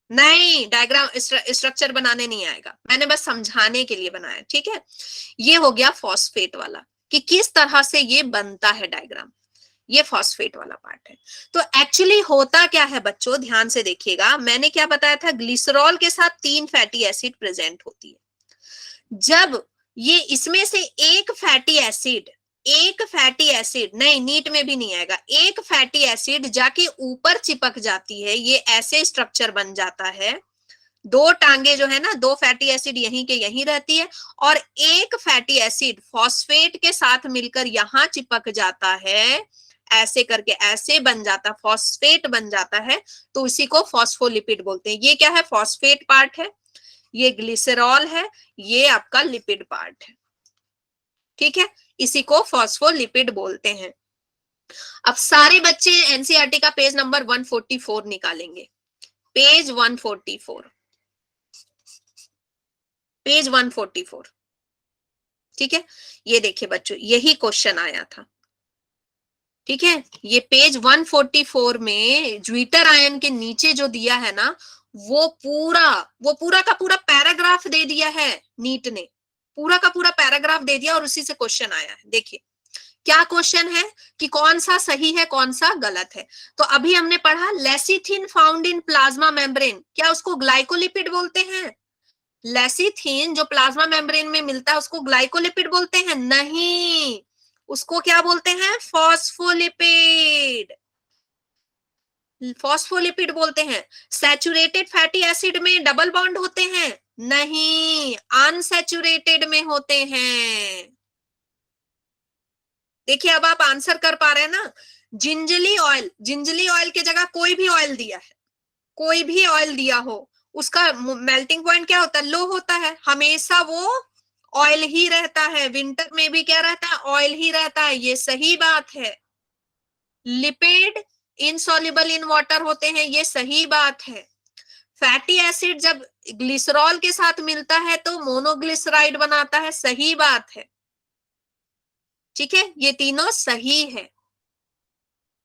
नहीं, डायग्राम स्ट्रक्चर बनाने नहीं आएगा, मैंने बस समझाने के लिए बनाया, ठीक है। ये हो गया फॉस्फेट वाला कि किस तरह से ये बनता है डायग्राम, ये फॉस्फेट वाला पार्ट है। तो एक्चुअली होता क्या है बच्चों, ध्यान से देखिएगा, मैंने क्या बताया था, ग्लिसरॉल के साथ 3 फैटी एसिड प्रेजेंट होती है। जब ये इसमें से एक फैटी एसिड नहीं, नीट में भी नहीं आएगा, एक फैटी एसिड जाके ऊपर चिपक जाती है, ये ऐसे स्ट्रक्चर बन जाता है। 2 टांगे जो है ना, 2 फैटी एसिड यहीं के यहीं रहती है, और एक फैटी एसिड फॉस्फेट के साथ मिलकर यहां चिपक जाता है, ऐसे करके ऐसे बन जाता, फॉस्फेट बन जाता है। तो इसी को फॉस्फोलिपिड बोलते हैं। ये क्या है? फॉस्फेट पार्ट है, ये ग्लिसरॉल है, ये आपका लिपिड पार्ट है, ठीक है। इसी को फॉस्फोलिपिड बोलते हैं। अब सारे बच्चे एनसीईआरटी का पेज नंबर 144 निकालेंगे, पेज 144, पेज 144, ठीक है। ये देखिए बच्चों, यही क्वेश्चन आया था, ठीक है। ये पेज 144 में ज्विटर आयन के नीचे जो दिया है ना, वो पूरा का पूरा पैराग्राफ दे दिया है नीट ने, पूरा का पूरा पैराग्राफ दे दिया और उसी से क्वेश्चन आया है। देखिए क्या क्वेश्चन है कि कौन सा सही है कौन सा गलत है। तो अभी हमने पढ़ा lecithin found in plasma membrane, क्या उसको ग्लाइकोलिपिड बोलते हैं? लेसिथिन जो प्लाज्मा मेम्ब्रेन में मिलता है उसको ग्लाइकोलिपिड बोलते हैं? नहीं, उसको क्या बोलते हैं? फॉस्फोलिपिड, फॉस्फोलिपिड बोलते हैं। सैचुरेटेड फैटी एसिड में डबल बॉन्ड होते हैं? नहीं, अनसैचुरेटेड में होते हैं। देखिए अब आप आंसर कर पा रहे हैं ना। जिंजली ऑयल, जिंजली ऑयल की जगह कोई भी ऑयल दिया है, कोई भी ऑयल दिया हो, उसका मेल्टिंग पॉइंट क्या होता है? लो होता है, हमेशा वो ऑयल ही रहता है। विंटर में भी क्या रहता है? ऑयल ही रहता है, ये सही बात है। लिपिड इनसॉल्युबल इन वाटर होते हैं, ये सही बात है। फैटी एसिड जब ग्लिसरॉल के साथ मिलता है तो मोनोग्लिसराइड बनाता है, सही बात है, ठीक है, ये तीनों सही है।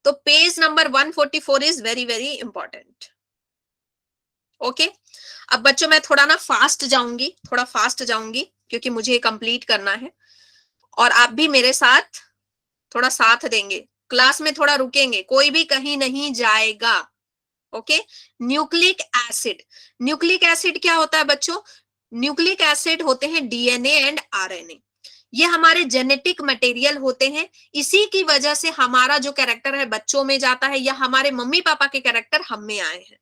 तो page number 144 is very very important. Okay, अब बच्चों मैं थोड़ा ना फास्ट जाऊंगी, थोड़ा फास्ट जाऊंगी क्योंकि मुझे कंप्लीट करना है, और आप भी मेरे साथ थोड़ा साथ देंगे, क्लास में थोड़ा रुकेंगे, कोई भी कहीं नहीं जाएगा। Okay, nucleic acid, nucleic acid क्या होता है बच्चों? न्यूक्लिक एसिड होते हैं डीएनए एंड आरएनए, ये हमारे जेनेटिक मटेरियल होते हैं। इसी की वजह से हमारा जो कैरेक्टर है बच्चों में जाता है, या हमारे मम्मी पापा के कैरेक्टर हम में आए हैं,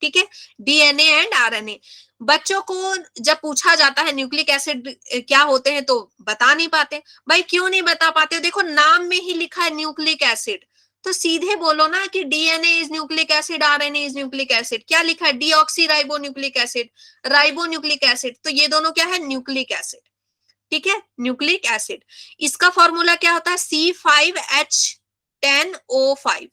ठीक है। डीएनए एंड आरएनए, बच्चों को जब पूछा जाता है न्यूक्लिक एसिड क्या होते हैं तो बता नहीं पाते। भाई क्यों नहीं बता पाते? देखो नाम में ही लिखा है न्यूक्लिक एसिड, तो सीधे बोलो ना कि DNA is nucleic acid, RNA is nucleic acid. क्या लिखा है? Deoxy ribo nucleic acid, ribo nucleic acid. तो ये दोनों क्या है? Nucleic acid. ठीक है, न्यूक्लिक एसिड। इसका फॉर्मूला क्या होता है? C5H10O5।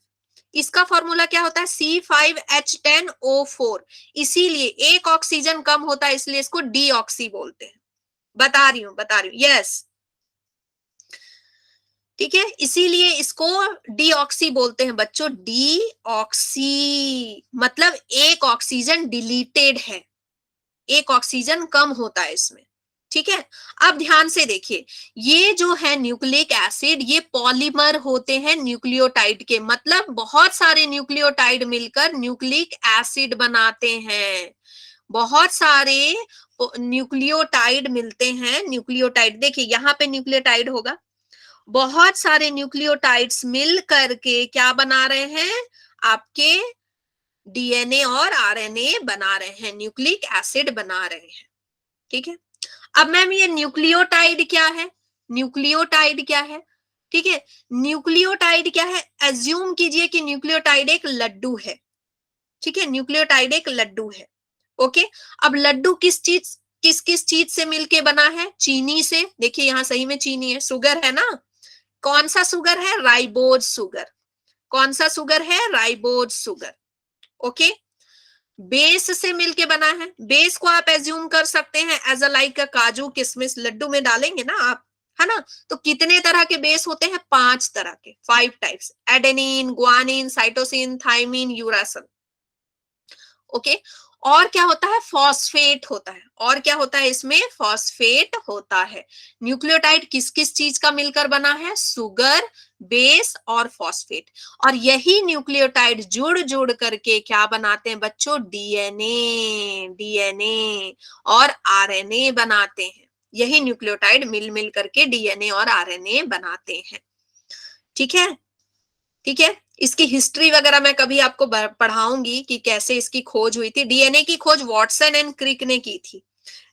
इसका फॉर्मूला क्या होता है? C5H10O4। इसीलिए एक ऑक्सीजन कम होता है, इसलिए इसको डीऑक्सी बोलते हैं। बता रही हूं यस। ठीक है, इसीलिए इसको डीऑक्सी बोलते हैं बच्चों, डीऑक्सी। मतलब एक ऑक्सीजन डिलीटेड है, एक ऑक्सीजन कम होता है इसमें। ठीक है, अब ध्यान से देखिए, ये जो है न्यूक्लिक एसिड, ये पॉलीमर होते हैं न्यूक्लियोटाइड के। मतलब बहुत सारे न्यूक्लियोटाइड मिलकर न्यूक्लिक एसिड बनाते हैं। बहुत सारे न्यूक्लियोटाइड मिलते हैं। न्यूक्लियोटाइड देखिए, यहाँ पे न्यूक्लियोटाइड होगा, बहुत सारे न्यूक्लियोटाइड्स मिल करके क्या बना रहे हैं? आपके डीएनए और आरएनए बना रहे हैं, न्यूक्लिक एसिड बना रहे हैं। ठीक है, अब मैम ये न्यूक्लियोटाइड क्या है? न्यूक्लियोटाइड क्या है? ठीक है, न्यूक्लियोटाइड क्या है? एज्यूम कीजिए कि न्यूक्लियोटाइड एक लड्डू है। ठीक है, न्यूक्लियोटाइड एक लड्डू है। ओके, अब लड्डू किस किस चीज से मिलके बना है? चीनी से। देखिए यहां सही में चीनी है, शुगर है ना। कौन सा शुगर है? Ribose sugar. कौन सा शुगर है? Ribose sugar. ओके, बेस से मिलके बना है। बेस को आप एज्यूम कर सकते हैं एज अ लाइक काजू किशमिश, लड्डू में डालेंगे ना आप, है ना। तो कितने तरह के बेस होते हैं? 5 तरह के, 5 types. Adenine, guanine, cytosine, thymine, uracil. Okay, और क्या होता है? फॉस्फेट होता है। और क्या होता है इसमें? फॉस्फेट होता है। न्यूक्लियोटाइड किस किस चीज का मिलकर बना है? शुगर, बेस और फॉस्फेट। और यही न्यूक्लियोटाइड जुड़ जुड़ करके क्या बनाते हैं बच्चों? डीएनए, डीएनए और आरएनए बनाते हैं। यही न्यूक्लियोटाइड मिल मिल करके डीएनए और आरएनए बनाते हैं। ठीक है, ठीक है, इसकी हिस्ट्री वगैरह मैं कभी आपको पढ़ाऊंगी कि कैसे इसकी खोज हुई थी। डीएनए की खोज वॉटसन एंड क्रिक ने की थी।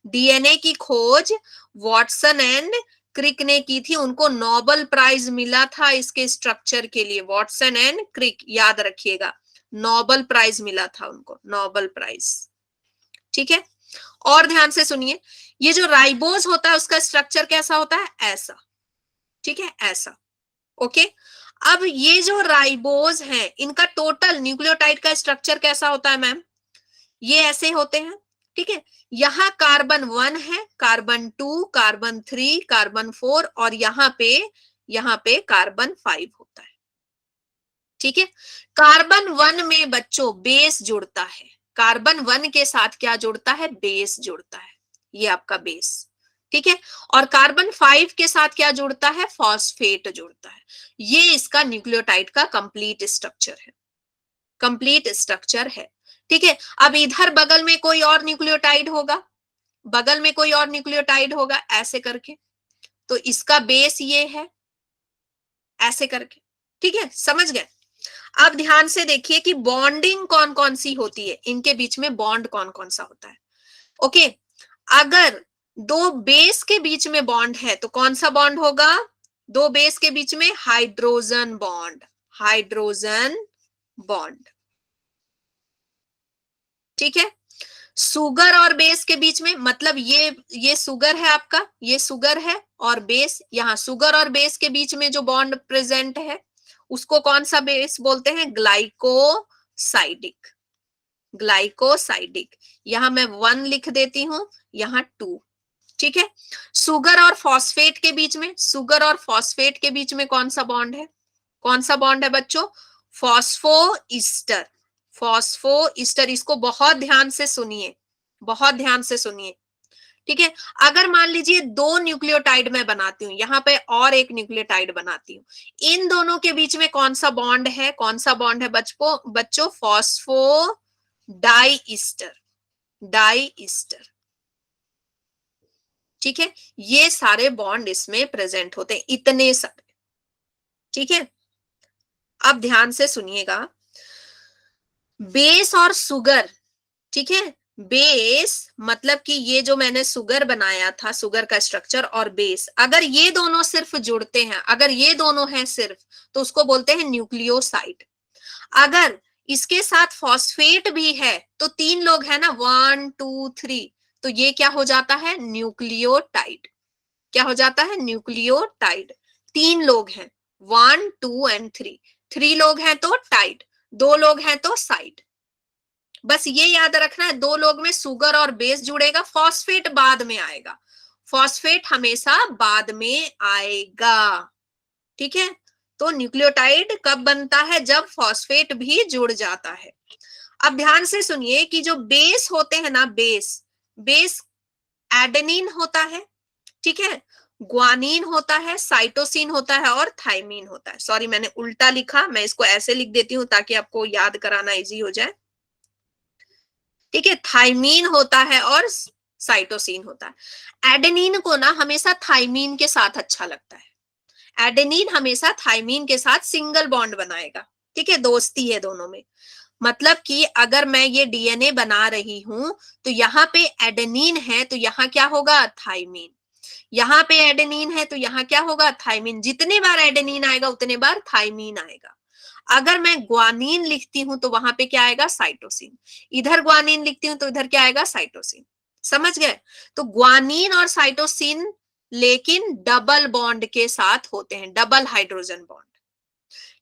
डीएनए की खोज वॉटसन एंड क्रिक ने की थी। उनको नोबेल प्राइज मिला था इसके स्ट्रक्चर के लिए। वॉटसन एंड क्रिक, याद रखिएगा, नोबेल प्राइज मिला था उनको, नोबेल प्राइज। ठीक है, और ध्यान से सुनिए, ये जो राइबोज होता है उसका स्ट्रक्चर कैसा होता है? ऐसा। ठीक है, ऐसा। ओके, अब ये जो राइबोज हैं, इनका टोटल न्यूक्लियोटाइड का स्ट्रक्चर कैसा होता है मैम? ये ऐसे होते हैं। ठीक है, यहां कार्बन 1 है, कार्बन 2, कार्बन 3, कार्बन 4 और यहाँ पे कार्बन 5 होता है। ठीक है, कार्बन 1 में बच्चों बेस जुड़ता है। कार्बन 1 के साथ क्या जुड़ता है? बेस जुड़ता है। ये आपका बेस। ठीक है, और कार्बन 5 के साथ क्या जुड़ता है? फॉस्फेट जुड़ता है। ये इसका न्यूक्लियोटाइड का कंप्लीट स्ट्रक्चर है, कंप्लीट स्ट्रक्चर है। ठीक है, अब इधर बगल में कोई और न्यूक्लियोटाइड होगा, बगल में कोई और न्यूक्लियोटाइड होगा, ऐसे करके। तो इसका बेस ये है, ऐसे करके। ठीक है, समझ गए? अब ध्यान से देखिए कि बॉन्डिंग कौन कौन सी होती है, इनके बीच में बॉन्ड कौन कौन सा होता है। ओके, अगर दो बेस के बीच में बॉन्ड है तो कौन सा बॉन्ड होगा? दो बेस के बीच में हाइड्रोजन बॉन्ड, हाइड्रोजन बॉन्ड। ठीक है, सुगर और बेस के बीच में, मतलब ये सुगर है आपका, ये सुगर है और बेस, यहाँ सुगर और बेस के बीच में जो बॉन्ड प्रेजेंट है उसको कौन सा बेस बोलते हैं? Glycosidic, glycosidic. यहां मैं 1 लिख देती हूं, यहाँ 2। ठीक है, सुगर और फॉस्फेट के बीच में, सुगर और फॉस्फेट के बीच में कौन सा बॉन्ड है? कौन सा बॉन्ड है बच्चों? फॉस्फोईस्टर, फॉस्फोईस्टर। इसको बहुत ध्यान से सुनिए, बहुत ध्यान से सुनिए। ठीक है, अगर मान लीजिए 2 न्यूक्लियोटाइड मैं बनाती हूँ, यहाँ पे और एक न्यूक्लियोटाइड बनाती हूँ, इन दोनों के बीच में कौन सा बॉन्ड है? कौन सा बॉन्ड है बच्चों? फॉस्फो डाईईस्टर, डाईईस्टर। ठीक है, ये सारे बॉन्ड इसमें प्रेजेंट होते हैं, इतने सारे। ठीक है, अब ध्यान से सुनिएगा, बेस और सुगर, ठीक है, बेस मतलब कि ये जो मैंने सुगर बनाया था, सुगर का स्ट्रक्चर और बेस, अगर ये दोनों सिर्फ जुड़ते हैं, अगर ये दोनों हैं सिर्फ, तो उसको बोलते हैं न्यूक्लियोसाइड। अगर इसके साथ फॉस्फेट भी है तो तीन लोग हैं ना, 1 2 3, तो ये क्या हो जाता है, न्यूक्लियोटाइड। क्या हो जाता है, न्यूक्लियोटाइड। तीन लोग हैं, 1 2 एंड 3, 3 लोग हैं तो टाइड, 2 लोग हैं तो साइड। बस ये याद रखना है, 2 लोग में सुगर और बेस जुड़ेगा, फॉस्फेट बाद में आएगा, फॉस्फेट हमेशा बाद में आएगा। ठीक है, तो न्यूक्लियोटाइड कब बनता है, जब फॉस्फेट भी जुड़ जाता है। अब ध्यान से सुनिए कि जो बेस होते हैं ना, बेस, बेस एडेनिन होता है, ठीक है, ग्वानिन होता है, साइटोसिन होता है और थाइमिन होता है। सॉरी मैंने उल्टा लिखा, मैं इसको ऐसे लिख देती हूं ताकि आपको याद कराना इजी हो जाए। ठीक है, थाइमीन होता है और साइटोसिन होता है। एडेनिन को ना हमेशा थाइमीन के साथ अच्छा लगता है, एडेनिन हमेशा थाइमीन के साथ सिंगल बॉन्ड बनाएगा। ठीक है, दोस्ती है दोनों में। मतलब कि अगर मैं ये डीएनए बना रही हूं तो यहाँ पे एडेनिन है तो यहाँ क्या होगा, थाइमीन। यहाँ पे एडेनिन है तो यहाँ क्या होगा, थाइमीन। जितने बार एडेनिन आएगा उतने बार थाइमीन आएगा। अगर मैं ग्वानिन लिखती हूं तो वहां पे क्या आएगा, साइटोसिन। इधर ग्वानिन लिखती हूं तो इधर क्या आएगा, साइटोसिन। समझ गए? तो ग्वानिन और साइटोसिन लेकिन डबल बॉन्ड के साथ होते हैं, डबल हाइड्रोजन बॉन्ड।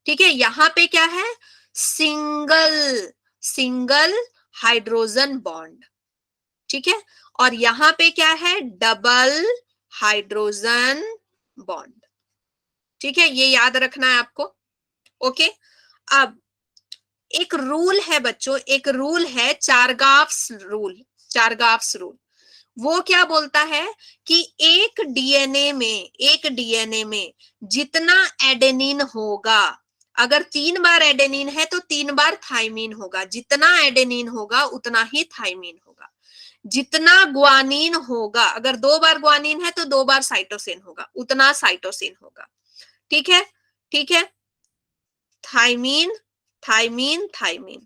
ठीक है, यहां पे क्या है, सिंगल, सिंगल हाइड्रोजन बॉन्ड। ठीक है, और यहां पे क्या है, डबल हाइड्रोजन बॉन्ड। ठीक है, ये याद रखना है आपको। ओके, अब एक रूल है बच्चों, एक रूल है चारगाफ्स रूल, चारगाफ्स रूल। वो क्या बोलता है कि एक डीएनए में, एक डीएनए में जितना एडेनिन होगा, अगर 3 बार एडेनिन है तो 3 बार थाइमीन होगा, जितना एडेनिन होगा उतना ही थाइमीन होगा। जितना ग्वानिन होगा, अगर 2 बार ग्वानिन है तो 2 बार साइटोसिन होगा, उतना साइटोसिन होगा। ठीक है, ठीक है, thymine, thymine, thymine,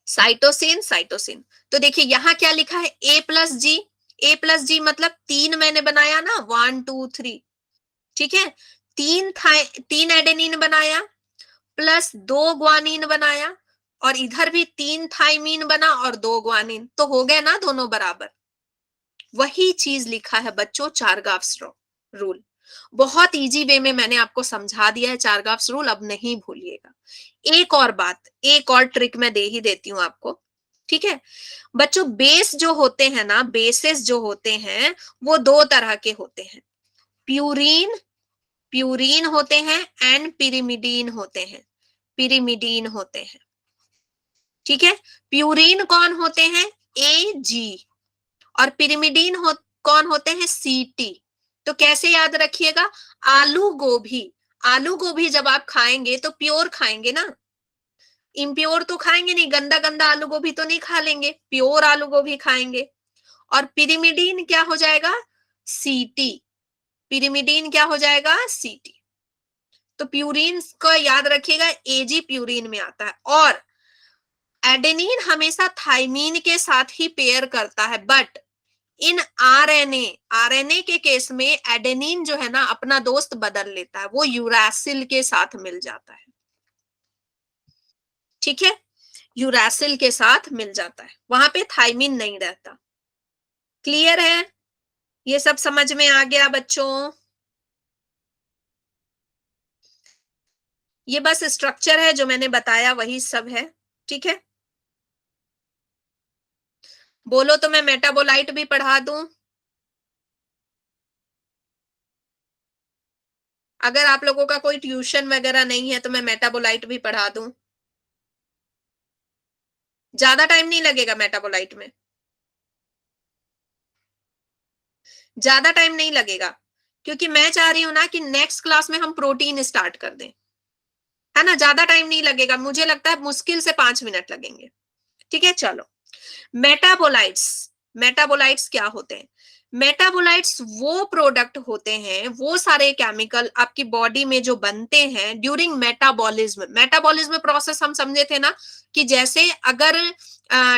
cytosine, cytosine. तो देखिए यहां क्या लिखा है, ए प्लस जी। ए प्लस जी मतलब 3 मैंने बनाया ना, 1 2 3। ठीक है, 3 एडेनिन बनाया प्लस 2 ग्वानिन बनाया, और इधर भी 3 थाइमीन बना और 2 ग्वानिन, तो हो गए ना दोनों बराबर। वही चीज लिखा है बच्चों चारगाफ्स रूल। बहुत इजी वे में मैंने आपको समझा दिया है चारगाफ्स रूल, अब नहीं भूलिएगा। एक और बात, एक और ट्रिक मैं दे ही देती हूं आपको। ठीक है बच्चों, बेस जो होते हैं ना, बेसेस जो होते हैं वो 2 तरह के होते हैं, प्यूरीन, प्यूरीन होते हैं एंड पिरिमिडीन होते हैं, पिरिमिडीन होते हैं। ठीक है, प्यूरीन कौन होते हैं, ए जी, और पिरिमिडीन कौन होते हैं, सीटी। तो कैसे याद रखिएगा, आलू गोभी, आलू गोभी जब आप खाएंगे तो प्योर खाएंगे ना, इम्प्योर तो खाएंगे नहीं, गंदा गंदा आलू गोभी तो नहीं खा लेंगे, प्योर आलू गोभी खाएंगे। और पिरिमिडीन क्या हो जाएगा, सीटी, पिरिमिडीन क्या हो जाएगा, सीटी। तो प्यूरिन को याद रखिएगा, एजी प्यूरिन में आता है। और एडेनिन हमेशा थाइमीन के साथ ही पेयर करता है, बट इन आरएनए, आरएनए के केस में एडेनिन जो है ना अपना दोस्त बदल लेता है, वो यूरासिल के साथ मिल जाता है। ठीक है, यूरासिल के साथ मिल जाता है, वहां पे थाइमिन नहीं रहता। क्लियर है, ये सब समझ में आ गया बच्चों? ये बस स्ट्रक्चर है जो मैंने बताया, वही सब है। ठीक है, बोलो तो मैं मेटाबोलाइट भी पढ़ा दूं, अगर आप लोगों का कोई ट्यूशन वगैरह नहीं है तो मैं मेटाबोलाइट भी पढ़ा दूं। ज्यादा टाइम नहीं लगेगा मेटाबोलाइट में, ज्यादा टाइम नहीं लगेगा, क्योंकि मैं चाह रही हूं ना कि नेक्स्ट क्लास में हम प्रोटीन स्टार्ट कर दें, है ना। ज्यादा टाइम नहीं लगेगा, मुझे लगता है मुश्किल से 5 मिनट लगेंगे। ठीक है, चलो, मेटाबोलाइट्स, मेटाबोलाइट्स क्या होते हैं? मेटाबोलाइट्स वो प्रोडक्ट होते हैं, वो सारे केमिकल आपकी बॉडी में जो बनते हैं ड्यूरिंग मेटाबॉलिज्म। मेटाबॉलिज्म प्रोसेस हम समझे थे ना, कि जैसे अगर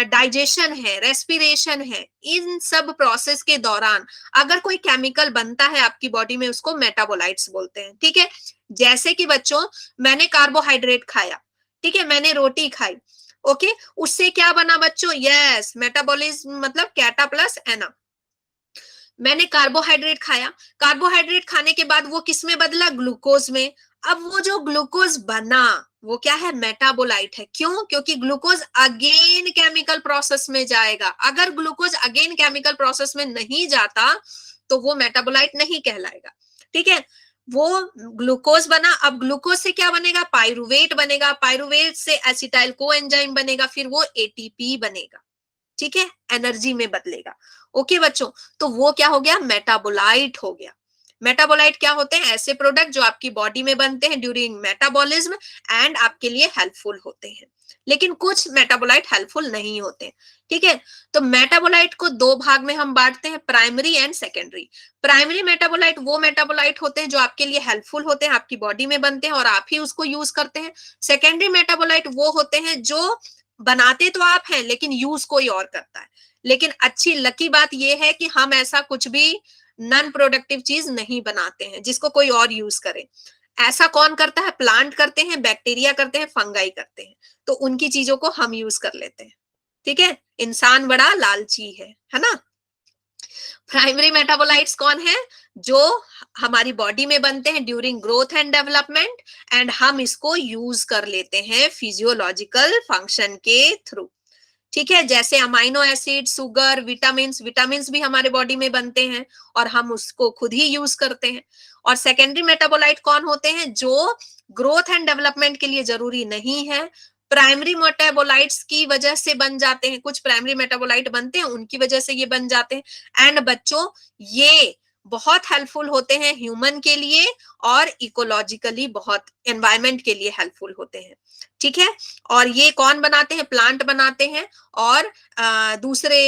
डाइजेशन है, रेस्पिरेशन है, इन सब प्रोसेस के दौरान अगर कोई केमिकल बनता है आपकी बॉडी में, उसको मेटाबोलाइट्स बोलते हैं। ठीक है, जैसे कि बच्चों मैंने कार्बोहाइड्रेट खाया, ठीक है, मैंने रोटी खाई, ओके, उससे क्या बना बच्चों? यस, मेटाबॉलिज्म मतलब कैटा प्लस एना। मैंने कार्बोहाइड्रेट खाया, कार्बोहाइड्रेट खाने के बाद वो किस में बदला? ग्लूकोज में। अब वो जो ग्लूकोज बना वो क्या है? मेटाबोलाइट है। क्यों? क्योंकि ग्लूकोज अगेन केमिकल प्रोसेस में जाएगा। अगर ग्लूकोज अगेन केमिकल प्रोसेस में नहीं जाता तो वो मेटाबोलाइट नहीं कहलाएगा। ठीक है, वो ग्लूकोज बना, अब ग्लूकोज से क्या बनेगा? पाइरुवेट बनेगा, पाइरुवेट से एसिटाइल कोएंजाइम बनेगा, फिर वो एटीपी बनेगा। ठीक है, एनर्जी में बदलेगा। ओके बच्चों, तो वो क्या हो गया? मेटाबोलाइट हो गया। मेटाबोलाइट क्या होते हैं? ऐसे प्रोडक्ट जो आपकी बॉडी में बनते हैं ड्यूरिंग मेटाबॉलिज्म एंड आपके लिए हेल्पफुल होते हैं। लेकिन कुछ मेटाबोलाइट हेल्पफुल नहीं होते। ठीक है, तो मेटाबोलाइट को दो भाग में हम बांटते हैं, primary and secondary. Primary metabolite वो मेटाबोलाइट होते हैं जो आपके लिए हेल्पफुल होते हैं, आपकी बॉडी में बनते हैं और आप ही उसको यूज करते हैं। सेकेंडरी मेटाबोलाइट वो होते हैं जो बनाते तो आप हैं लेकिन यूज कोई और करता है। लेकिन अच्छी लकी बात यह है कि हम ऐसा कुछ भी नॉन प्रोडक्टिव चीज नहीं बनाते हैं जिसको कोई और यूज करे। ऐसा कौन करता है? प्लांट करते हैं, बैक्टीरिया करते हैं, फंगाई करते हैं, तो उनकी चीजों को हम यूज कर लेते हैं। ठीक है, इंसान बड़ा लालची है ना। प्राइमरी मेटाबोलाइट्स कौन है? जो हमारी बॉडी में बनते हैं during growth and development and हम इसको यूज कर लेते हैं फिजियोलॉजिकल फंक्शन के थ्रू। ठीक है, जैसे amino acid, sugar, vitamin, vitamin भी हमारे बॉडी में बनते हैं और हम उसको खुद ही यूज करते हैं। और सेकेंडरी मेटाबोलाइट कौन होते हैं? जो ग्रोथ एंड डेवलपमेंट के लिए जरूरी नहीं है, प्राइमरी मेटाबोलाइट्स की वजह से बन जाते हैं। कुछ प्राइमरी मेटाबोलाइट बनते हैं, उनकी वजह से ये बन जाते हैं। एंड बच्चों, ये बहुत हेल्पफुल होते हैं ह्यूमन के लिए और इकोलॉजिकली बहुत एनवायरमेंट के लिए हेल्पफुल होते हैं। ठीक है, और ये कौन बनाते हैं? प्लांट बनाते हैं और दूसरे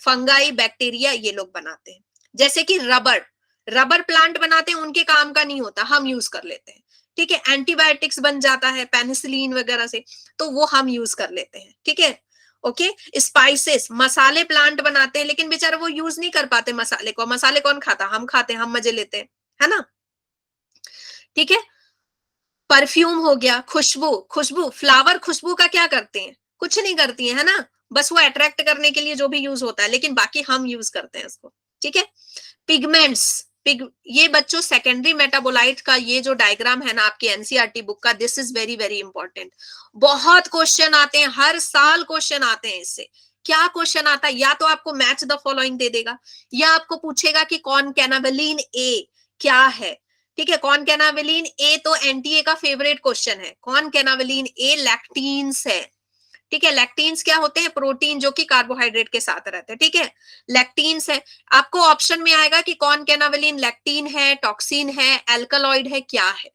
फंगाई, बैक्टीरिया ये लोग बनाते हैं। जैसे कि रबर, रबर प्लांट बनाते हैं, उनके काम का नहीं होता, हम यूज कर लेते हैं। ठीक है, एंटीबायोटिक्स बन जाता है पेनिसिलिन वगैरह से, तो वो हम यूज कर लेते हैं। ठीक है, ओके। स्पाइसेस, मसाले प्लांट बनाते हैं लेकिन बेचारे वो यूज नहीं कर पाते मसाले को। मसाले कौन खाता? हम खाते हैं, हम मजे लेते हैं, है ना। ठीक है, परफ्यूम हो गया, खुशबू, खुशबू, फ्लावर खुशबू का क्या करते हैं? कुछ नहीं करती है ना, बस वो अट्रैक्ट करने के लिए जो भी यूज होता है, लेकिन बाकी हम यूज करते हैं उसको। ठीक है, पिगमेंट्स, ये बच्चों सेकेंडरी मेटाबोलाइट का ये जो डायग्राम है ना आपकी एनसीईआरटी बुक का, this is very very important. बहुत क्वेश्चन आते हैं, हर साल क्वेश्चन आते हैं इससे। क्या क्वेश्चन आता है? या तो आपको मैच द फॉलोइंग दे देगा, या आपको पूछेगा कि कौन कैनावेलिन ए क्या है। ठीक है, कौन कैनावेलिन ए तो एनटीए का फेवरेट क्वेश्चन है। कौन कैनावेलिन ए? लैक्टीन्स है। ठीक है, लैक्टीन्स क्या होते हैं? प्रोटीन जो कि कार्बोहाइड्रेट के साथ रहते हैं। ठीक है, लैक्टीन्स है। आपको ऑप्शन में आएगा कि कौन कैनावेलिन लैक्टीन है, टॉक्सिन है, एल्कलॉइड है, क्या है।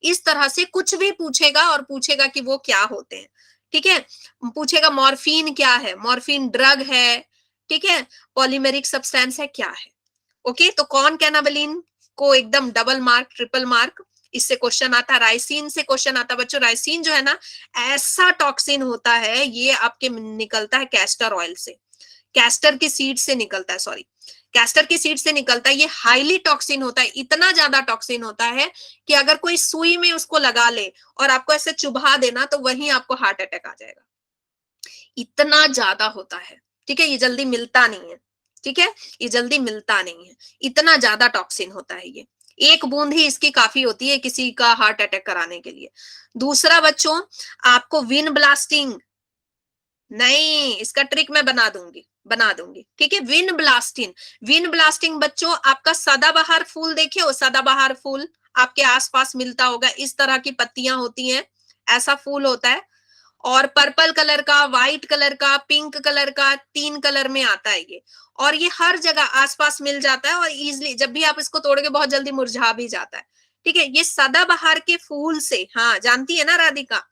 इस तरह से कुछ भी पूछेगा और पूछेगा कि वो क्या होते हैं। ठीक है, पूछेगा मॉर्फिन क्या है, मॉर्फिन ड्रग है, ठीक है, पॉलीमेरिक सब्सटेंस है, क्या है। ओके, तो कौन कैनावेलिन को एकदम डबल मार्क, ट्रिपल मार्क, इससे क्वेश्चन आता है। राइसिन से क्वेश्चन आता है बच्चों। राइसिन जो है ना, ऐसा टॉक्सिन होता है, ये आपके निकलता है कैस्टर ऑयल से, कैस्टर की सीड से निकलता है, सॉरी, कैस्टर की सीड से निकलता है। ये हाईली टॉक्सिन होता है, इतना ज्यादा टॉक्सिन होता है कि अगर कोई सुई में उसको लगा ले और आपको ऐसे चुभा देना तो वहीं आपको हार्ट अटैक आ जाएगा, इतना ज्यादा होता है। ठीक है, ये जल्दी मिलता नहीं है। ठीक है, ये जल्दी मिलता नहीं है, इतना ज्यादा टॉक्सिन होता है ये। एक बूंद ही इसकी काफी होती है किसी का हार्ट अटैक कराने के लिए। दूसरा बच्चों, आपको विन ब्लास्टिंग, नहीं, इसका ट्रिक मैं बना दूंगी। ठीक है, विन ब्लास्टिंग, विन ब्लास्टिंग बच्चों आपका सदाबहार फूल देखे हो? सदाबहार फूल आपके आसपास मिलता होगा, इस तरह की पत्तियां होती हैं, ऐसा फूल होता है, और पर्पल कलर का, व्हाइट कलर का, पिंक कलर का, 3 कलर में आता है ये। और ये हर जगह आसपास मिल जाता है और इजिली जब भी आप इसको तोड़ोगे बहुत जल्दी मुरझा भी जाता है। ठीक है, ये सदाबहार के फूल से, हाँ जानती है ना राधिका,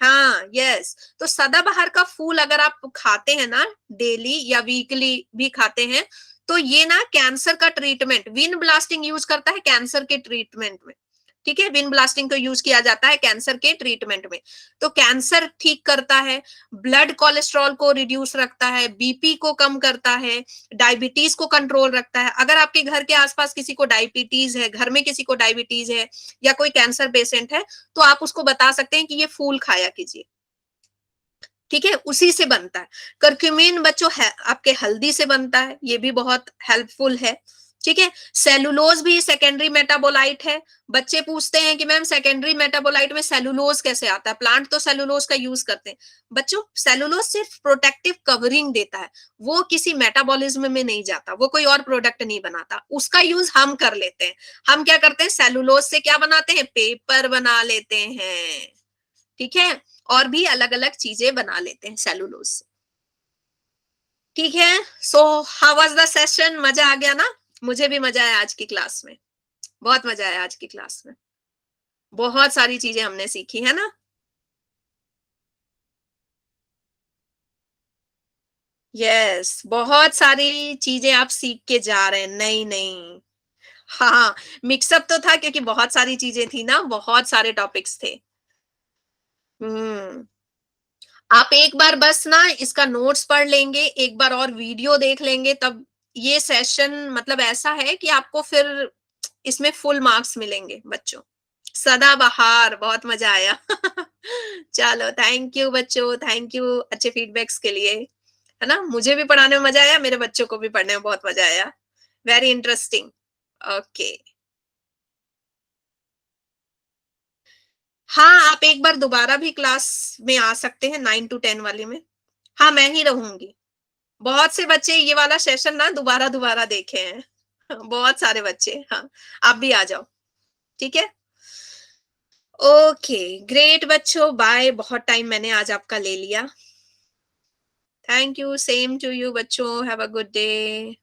हाँ, यस। तो सदाबहार का फूल अगर आप खाते हैं ना, डेली या वीकली भी खाते हैं, तो ये ना कैंसर का ट्रीटमेंट, विंड ब्लास्टिंग यूज करता है कैंसर के ट्रीटमेंट में। ठीक है, विंड ब्लास्टिंग को यूज किया जाता है कैंसर के ट्रीटमेंट में। तो कैंसर ठीक करता है, ब्लड कोलेस्ट्रॉल को रिड्यूस रखता है, बीपी को कम करता है, डायबिटीज को कंट्रोल रखता है। अगर आपके घर के आसपास किसी को डायबिटीज है, घर में किसी को डायबिटीज है, या कोई कैंसर पेशेंट है, तो आप उसको बता सकते हैं कि ये फूल खाया कीजिए। ठीक है, उसी से बनता है। करक्यूमिन बच्चों है आपके हल्दी से बनता है, ये भी बहुत हेल्पफुल है। ठीक है, सेलुलोज भी सेकेंडरी मेटाबोलाइट है। बच्चे पूछते हैं कि मैम सेकेंडरी मेटाबोलाइट में सेलुलोज कैसे आता है, प्लांट तो सेलुलोज का यूज करते हैं। बच्चों, सेलुलोज सिर्फ प्रोटेक्टिव कवरिंग देता है, वो किसी मेटाबॉलिज्म में नहीं जाता, वो कोई और प्रोडक्ट नहीं बनाता, उसका यूज हम कर लेते हैं। हम क्या करते हैं, सेलुलोज से क्या बनाते हैं, पेपर बना लेते हैं। ठीक है, और भी अलग अलग चीजें बना लेते हैं सेलुलोज से। ठीक है, so how was the session, मजा आ गया ना? मुझे भी मजा आया आज की क्लास में, बहुत मजा आया आज की क्लास में। बहुत सारी चीजें हमने सीखी है ना। यस, बहुत सारी चीजें आप सीख के जा रहे हैं, नई नई। हाँ, मिक्सअप तो था क्योंकि बहुत सारी चीजें थी ना, बहुत सारे टॉपिक्स थे। हम्म। आप एक बार बस ना इसका नोट्स पढ़ लेंगे, एक बार और वीडियो देख लेंगे, तब ये सेशन मतलब ऐसा है कि आपको फिर इसमें फुल मार्क्स मिलेंगे बच्चों। सदाबहार, बहुत मजा आया। चलो, थैंक यू बच्चों, थैंक यू अच्छे फीडबैक्स के लिए। है ना, मुझे भी पढ़ाने में मजा आया, मेरे बच्चों को भी पढ़ने में बहुत मजा आया। Very interesting. ओके। हाँ, आप एक बार दोबारा भी क्लास में आ सकते हैं, 9 to 10 वाली में। हाँ, मैं ही रहूंगी। बहुत से बच्चे ये वाला सेशन ना दोबारा-दोबारा देखे हैं। बहुत सारे बच्चे, हाँ, आप भी आ जाओ, ठीक है? ओके, ग्रेट बच्चों, बाय। बहुत टाइम मैंने आज आपका ले लिया। Thank you, same to you बच्चों, हैव अ गुड डे।